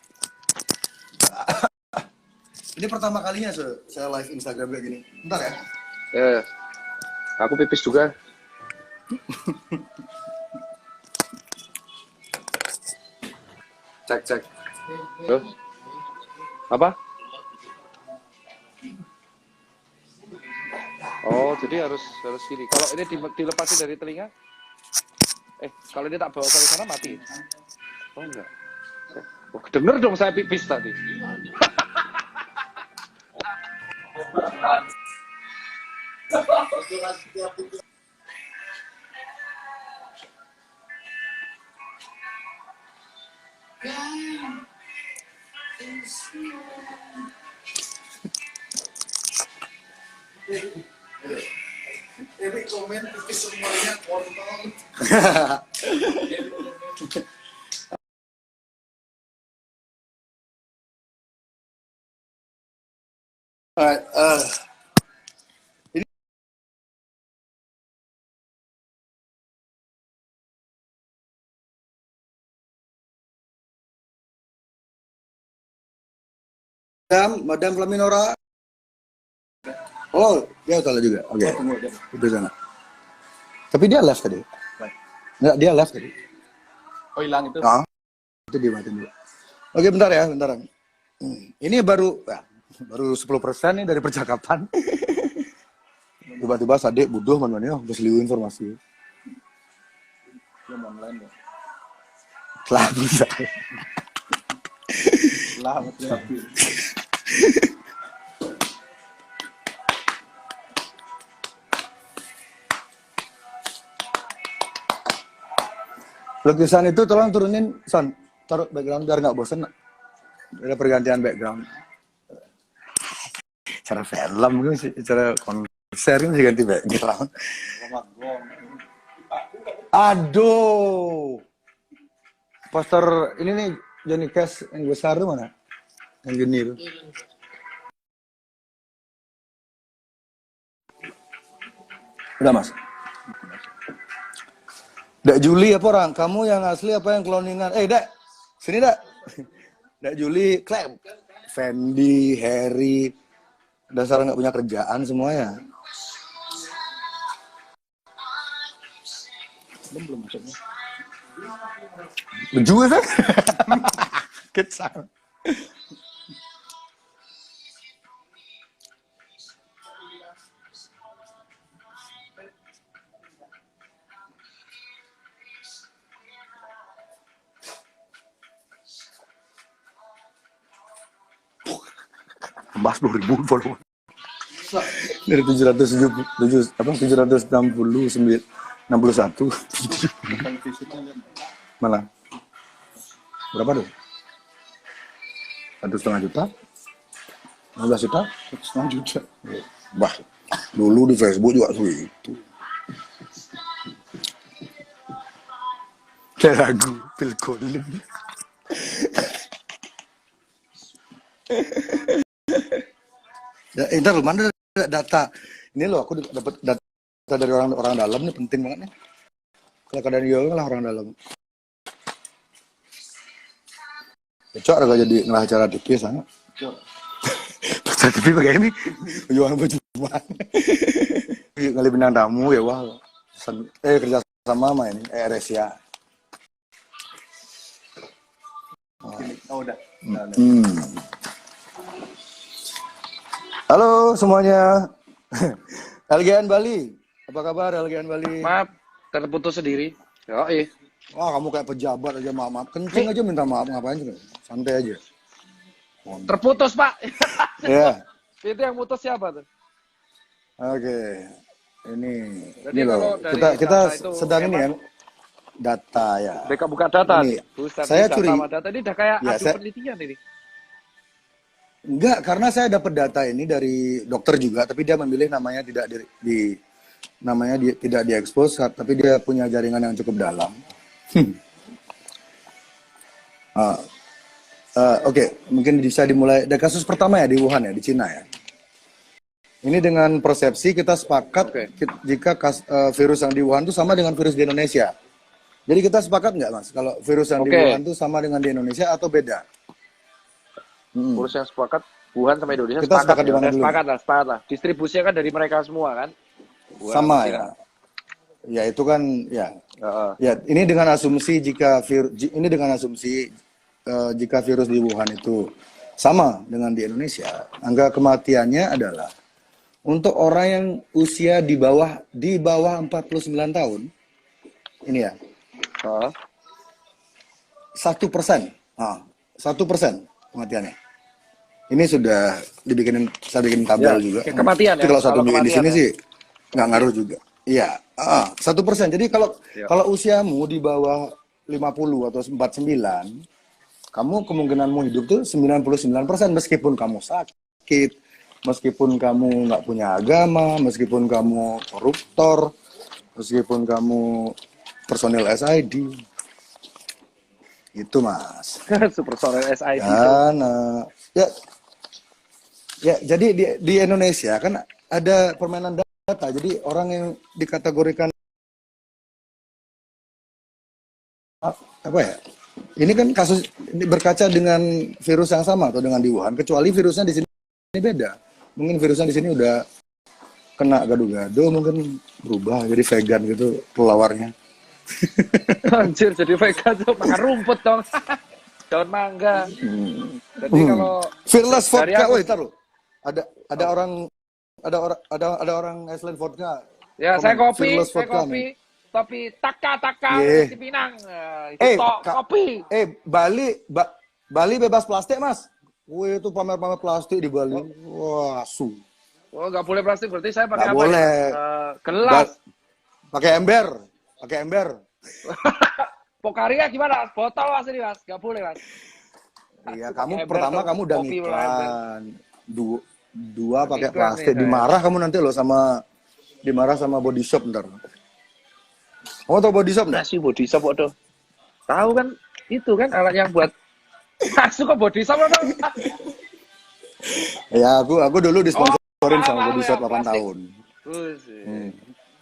Speaker 2: Ini pertama kalinya saya live Instagram kayak gini. Bentar ya.
Speaker 1: Aku pipis juga. Cek. Apa? Oh, jadi harus kiri. Kalau ini dilepasin dari telinga, kalau ini tak bawa ke sana mati. Oh enggak. Denger dong saya pipis tadi.
Speaker 2: Ini komen pipis semuanya kontol. Ini Madam Flaminora. Oh, dia salah juga. Oke. Itu sana. Tapi dia live tadi. Enggak, dia live tadi.
Speaker 3: Oh, hilang itu.
Speaker 2: Itu dia mati dulu. Oke, bentar ya, bentar. Ini baru 10% nih dari percakapan. Tiba-tiba Sadik buduh mana-mana berseliu informasi.
Speaker 3: Belum online ya.
Speaker 2: Telah bisa.
Speaker 3: Selamat ya.
Speaker 2: Lukisan itu tolong turunin, Son. Taruh background biar nggak bosen. Ada pergantian background. Cara film kan sih, cara konser kan sih ganti background. Aduh. Poster ini nih Johnny Cash yang besar tuh mana? Yang gini tuh. Udah Mas. Dak Juli apa orang? Kamu yang asli apa yang cloningan? Dak, sini Dak. Dak Juli, klaim. Fendi, Harry, dasar nggak punya kerjaan semuanya.
Speaker 3: Belum masuknya.
Speaker 2: Beju kan? Kecil. Mas 10.000 follower. Dari 761 malah berapa tuh? 1,5 juta? 15 juta?
Speaker 3: 1,5 juta.
Speaker 2: Bah, dulu di Facebook juga segitu. Kayak lagu Phil Collins. Ya, ntar lu mana data? Ini loh, aku dapat data dari orang dalam nih, penting banget nih. Kalau keadaan yoga lah orang dalam. Cocok agak jadi ngelah acara TV sana. Acara TV begini, jualan baju mana? Kali bintang tamu ya wah. Kerja sama sama ini Resia.
Speaker 3: Oh, udah.
Speaker 2: Halo semuanya. LGN Bali. Apa kabar LGN Bali?
Speaker 1: Maaf, terputus sendiri.
Speaker 2: Wah, kamu kayak pejabat aja, maaf. Kencing aja minta maaf, ngapain sih? Santai aja.
Speaker 1: Terputus, Pak.
Speaker 2: Iya.
Speaker 1: Itu yang putus siapa tuh?
Speaker 2: Oke. Ini
Speaker 1: Jadi
Speaker 2: loh. Kita sedang ini kan data ya.
Speaker 1: Mereka buka data
Speaker 2: ini,
Speaker 1: nih. Buset,
Speaker 2: saya
Speaker 1: data
Speaker 2: curi.
Speaker 1: sama data ini udah kayak
Speaker 2: Ya,
Speaker 1: penelitian ini.
Speaker 2: Enggak, karena saya dapat data ini dari dokter juga, tapi dia memilih namanya tidak tidak diekspos, tapi dia punya jaringan yang cukup dalam. Oke, mungkin bisa dimulai dari kasus pertama ya di Wuhan ya, di Cina ya. Ini dengan persepsi kita sepakat jika virus yang di Wuhan itu sama dengan virus di Indonesia. Jadi kita sepakat nggak Mas, kalau virus yang di Wuhan itu sama dengan di Indonesia atau beda?
Speaker 1: Virus yang sepakat Wuhan sama Indonesia
Speaker 2: kita sepakat di mana dulu?
Speaker 1: Sepakat lah. Distribusinya kan dari mereka semua kan.
Speaker 2: Wuhan sama ya. Ya itu kan ya. Ya ini dengan asumsi jika virus di Wuhan itu sama dengan di Indonesia, angka kematiannya adalah untuk orang yang usia di bawah 49 tahun, ini ya, 1%, 1% kematiannya. Ini sudah saya bikin tabel juga.
Speaker 1: Kematian ya.
Speaker 2: Kalau satu bikin di sini sih nggak ngaruh juga. Iya, 1%. Jadi kalau usiamu di bawah 50 atau 49, kamu kemungkinanmu hidup tuh 99% meskipun kamu sakit, meskipun kamu nggak punya agama, meskipun kamu koruptor, meskipun kamu personil SID. Itu Mas.
Speaker 1: Personil SID.
Speaker 2: Dan ya jadi di Indonesia kan ada permainan data. Jadi orang yang dikategorikan apa ya? Ini kan kasus ini berkaca dengan virus yang sama atau dengan di Wuhan, kecuali virusnya di sini beda. Mungkin virusnya di sini udah kena gado-gado, mungkin berubah jadi vegan gitu pelawarnya.
Speaker 1: Anjir, jadi vegan tuh makan rumput dong. Daun mangga. Jadi kalau
Speaker 2: Fearless vodka, woi taruh. Ada orang Iceland vodka.
Speaker 1: Ya, saya kopi. Tapi taka di Pinang. Kopi.
Speaker 2: Bali bebas plastik, Mas. Wih, itu pamer-pamer plastik di Bali. Wah, asu.
Speaker 1: Oh, nggak boleh plastik, berarti saya pakai
Speaker 2: apa?
Speaker 1: Boleh.
Speaker 2: Ya?
Speaker 1: Gelas.
Speaker 2: Pakai ember.
Speaker 1: Pokaria gimana? Botol Mas ini, Mas. Nggak boleh, Mas.
Speaker 2: Iya, kamu udah ngiklan. Dua pakai plastik. Dimarah sama Body Shop ntar. Kamu tau Body Shop nggak?
Speaker 1: Masih Body Shop waduh. Tahu kan? Itu kan alat yang buat masuk ke Body Shop atau?
Speaker 2: Ya, aku dulu disponsorin sama Body Shop 8 tahun.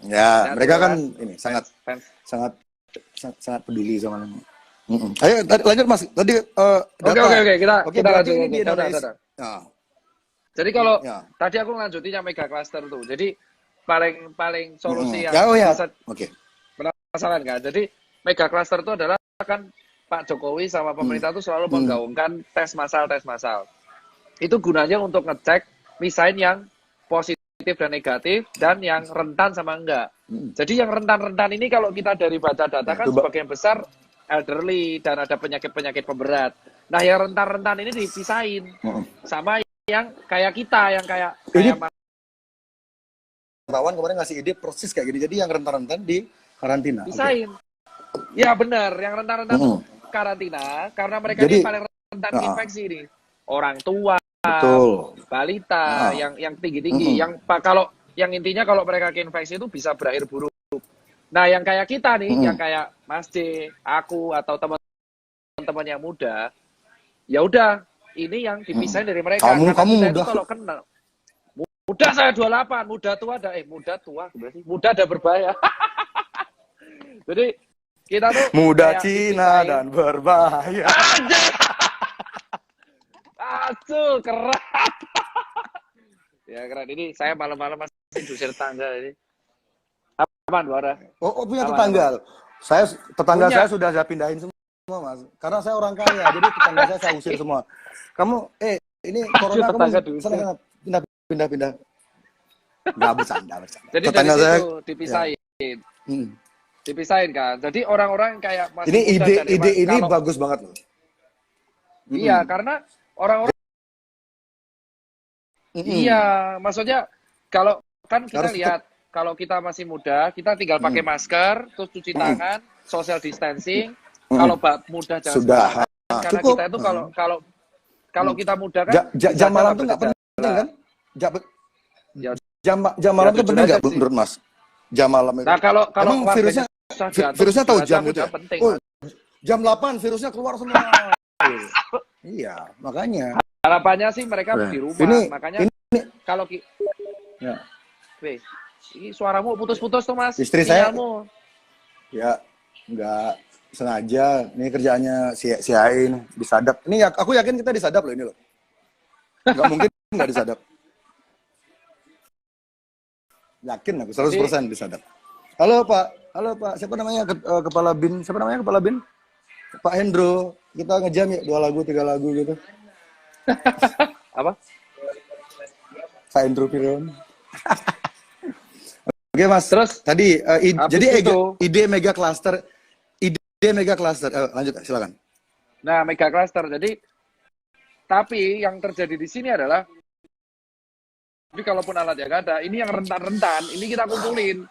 Speaker 2: Ya, mereka kan ini sangat peduli sama ini. Ayo lanjut Mas. Tadi
Speaker 1: Oke, kita lanjut
Speaker 2: ini di Indonesia.
Speaker 1: Jadi kalau tadi aku lanjutin yang mega cluster tuh. Jadi paling solusi yang bisa permasalahan kan. Jadi mega cluster itu adalah kan Pak Jokowi sama pemerintah itu selalu menggaungkan tes massal. Itu gunanya untuk ngecek misalnya yang positif dan negatif dan yang rentan sama enggak. Jadi yang rentan-rentan ini kalau kita dari baca data kan sebagian besar elderly dan ada penyakit-penyakit pemberat. Nah, yang rentan-rentan ini dipisahin sama yang kayak kita, yang kayak
Speaker 2: Rawan kemarin ngasih ide persis kayak gini. Jadi yang rentan-rentan di karantina.
Speaker 1: Pisahin. Ya benar, yang rentan-rentan karantina karena mereka ini paling rentan infeksi nih. Orang tua, balita, yang tinggi-tinggi, yang kalau yang intinya kalau mereka keinfeksi itu bisa berakhir buruk. Nah, yang kayak kita nih, yang kayak Mas D, aku atau teman-teman yang muda, ya udah ini yang dipisahin dari mereka.
Speaker 2: Kamu muda.
Speaker 1: Kalau kenal. Muda saya 28, muda tua ada muda tua berarti muda ada berbahaya. Jadi kita tuh
Speaker 2: muda Cina dan berbahaya.
Speaker 1: Aduh, keren. Ya keren, ini saya malam-malam masih dusir tangga ini. Aman, Buara?
Speaker 2: Oh, punya tetangga. Tetangga saya sudah saya pindahin semua, Mas. Karena saya orang kaya, jadi tetangga saya usir semua. Kamu, ini corona kamu sana pindah. Nggak bercanda.
Speaker 1: Jadi tetangga dari situ dipisahin. Ya. Dipisahin kan. Jadi orang-orang kayak masih
Speaker 2: ini ide ini bagus banget loh.
Speaker 1: Iya, karena orang-orang iya, maksudnya kalau kan kita lihat kalau kita masih muda, kita tinggal pakai masker, terus cuci tangan, social distancing. Kalau muda jangan
Speaker 2: sudah.
Speaker 1: Karena kita itu kalau kita muda kan
Speaker 2: jam malam itu nggak penting kan? Jam malam itu penting nggak menurut Mas? Jam malam itu.
Speaker 1: Nah kalau
Speaker 2: virusnya tahu jam itu.
Speaker 1: Penting,
Speaker 2: oh, jam 8 virusnya keluar semua. Iya, makanya.
Speaker 1: Harapannya sih mereka di rumah. Makanya kalau
Speaker 2: ya.
Speaker 1: Ini suaramu putus-putus tuh, Mas.
Speaker 2: Istri sinyalmu. Saya nggak sengaja. Ini kerjaannya si Ain disadap. Ini aku yakin kita disadap loh ini loh. Nggak mungkin nggak disadap. Yakin aku 100% disadap. Halo Pak. Siapa namanya kepala BIN? Siapa namanya kepala BIN? Pak Hendro. Kita ngejam ya 2 lagu 3 lagu gitu.
Speaker 1: Apa?
Speaker 2: Pak Hendro Piron. Oke Mas.
Speaker 1: Terus
Speaker 2: tadi jadi ide mega cluster. Lanjut silakan.
Speaker 1: Nah, mega cluster. Jadi tapi yang terjadi di sini adalah tapi kalaupun alat yang ada, ini yang rentan-rentan, ini kita kumpulin.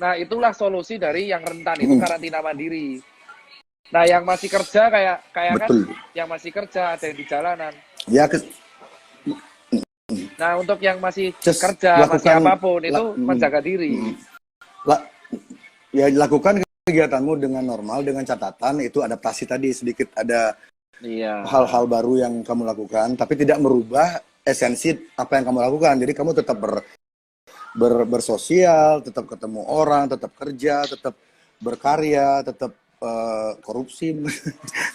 Speaker 1: Nah, itulah solusi dari yang rentan itu karantina mandiri. Nah, yang masih kerja kayak kan yang masih kerja ada yang di jalanan.
Speaker 2: Ya,
Speaker 1: nah, untuk yang masih kerja, masih apapun itu menjaga diri.
Speaker 2: Ya, lakukan kegiatanmu dengan normal, dengan catatan itu adaptasi tadi sedikit ada hal-hal baru yang kamu lakukan, tapi tidak merubah esensi apa yang kamu lakukan. Jadi kamu tetap bersosial, tetap ketemu orang, tetap kerja, tetap berkarya, tetap korupsi.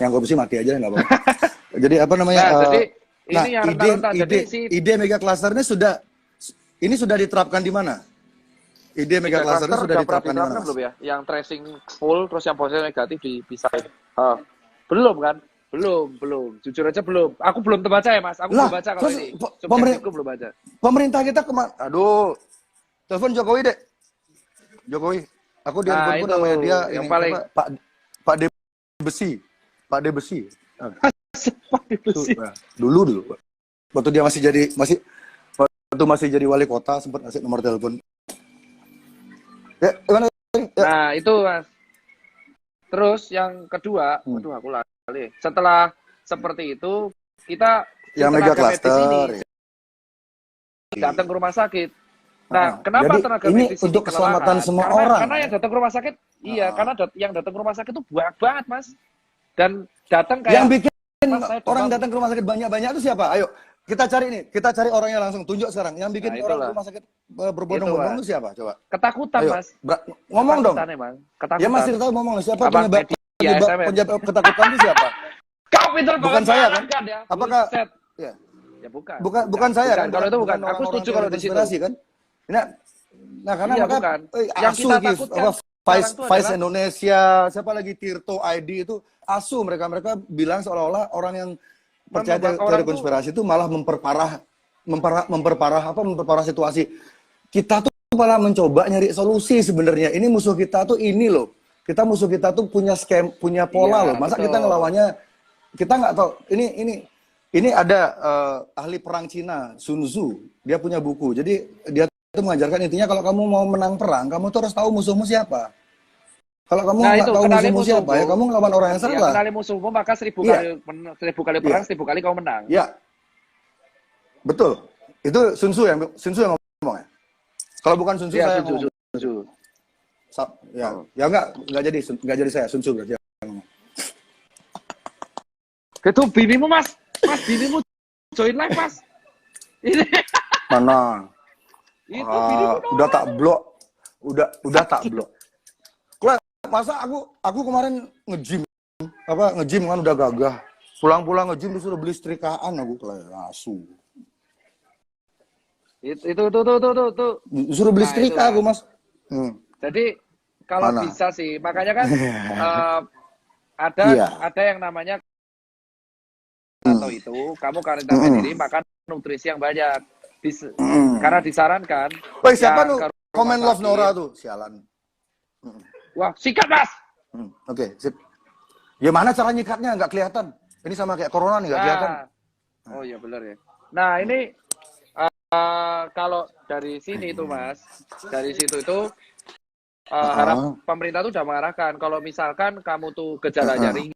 Speaker 2: Yang korupsi mati aja nggak apa-apa. Jadi apa namanya? Ide mega cluster ini sudah diterapkan di mana? Ide mega cluster ini sudah diterapkan di mana?
Speaker 1: Belum ya? Yang tracing full terus yang positif negatif dipisahin. Belum kan? Belum. Jujur aja belum. Aku belum terbaca ya, Mas. Aku belum baca kalau ini. Aku belum baca.
Speaker 2: Pemerintah kita kemana? Aduh. Telepon Jokowi deh. Jokowi. Aku di handphone namanya dia
Speaker 1: yang paling
Speaker 2: Pak D Besi. Pak D Besi.
Speaker 1: Pak D Besi.
Speaker 2: Dulu. Waktu dia masih jadi wali kota sempat ngasih nomor telepon. Ya, gimana? Ya.
Speaker 1: Nah, itu, Mas. Terus yang kedua, aku lali. Setelah seperti itu, kita
Speaker 2: yang mega cluster
Speaker 1: datang ke rumah sakit. Nah, kenapa tenaga
Speaker 2: ini
Speaker 1: medis
Speaker 2: untuk keselamatan semua orang?
Speaker 1: Karena yang datang ke rumah sakit, karena yang datang ke rumah sakit itu banyak banget, Mas. Dan datang kayak
Speaker 2: yang bikin orang datang ke rumah sakit banyak-banyak itu siapa? Ayo, kita cari orangnya langsung. Tunjuk sekarang. Yang bikin orang ke rumah sakit berbondong-bondong itu siapa? Coba.
Speaker 1: Ketakutan, ayo, Mas.
Speaker 2: Ngomong dong.
Speaker 1: Ketakutan.
Speaker 2: Ya Mas tahu ngomong siapa penyebab ketakutan itu siapa? Bukan saya kan? Apakah? Ya.
Speaker 1: Ya bukan.
Speaker 2: Bukan saya kan?
Speaker 1: Kalau itu bukan. Aku setuju kalau di situ.
Speaker 2: Kan? Nah, karena maka
Speaker 1: yang kita takutkan
Speaker 2: Vice Indonesia, siapa lagi Tirto ID itu ASU mereka bilang seolah-olah orang yang percaya teori konspirasi itu malah memperparah situasi. Kita tuh malah mencoba nyari solusi sebenarnya. Ini musuh kita tuh ini loh. Musuh kita tuh punya pola loh. Masa kita ngelawannya kita nggak tahu. Ini ada ahli perang Cina, Sun Tzu. Dia punya buku. Jadi dia itu mengajarkan intinya kalau kamu mau menang perang, kamu tuh harus tahu musuhmu siapa. Kalau kamu nggak tahu musuhmu siapa, ya kamu ngelawan orang yang salah.
Speaker 1: Kenali musuhmu maka 1000 kali perang, 1000 kali kamu menang.
Speaker 2: Iya. Betul. Itu Sun Tzu yang ngomong ya. Kalau bukan Sun Tzu saya ngomong. Ya enggak jadi saya Sun Tzu berarti yang ngomong.
Speaker 1: Itu binimu, Mas. Mas, binimu join live, Mas. Ini.
Speaker 2: Mana?
Speaker 1: Itu binimu
Speaker 2: udah tak blok. Udah tak blok. Kle, masa aku kemarin nge-gym kan udah gagah. Pulang-pulang nge-gym disuruh beli setrikaan aku asu.
Speaker 1: Itu.
Speaker 2: Disuruh beli setrika aku, Mas.
Speaker 1: Jadi kalau bisa sih, makanya kan ada yang namanya atau itu kamu karantina mandiri makan nutrisi yang banyak. Karena disarankan.
Speaker 2: Woi, siapa tuh komen love Nora tuh? Sialan.
Speaker 1: Wah, sikat, Mas.
Speaker 2: Oke, sip. Ya mana cara nyikatnya? Nggak kelihatan. Ini sama kayak corona nih, nggak kelihatan.
Speaker 1: Oh iya benar ya. Nah ini kalau dari sini itu Mas, dari situ itu pemerintah tuh udah mengarahkan kalau misalkan kamu tuh gejalanya ringan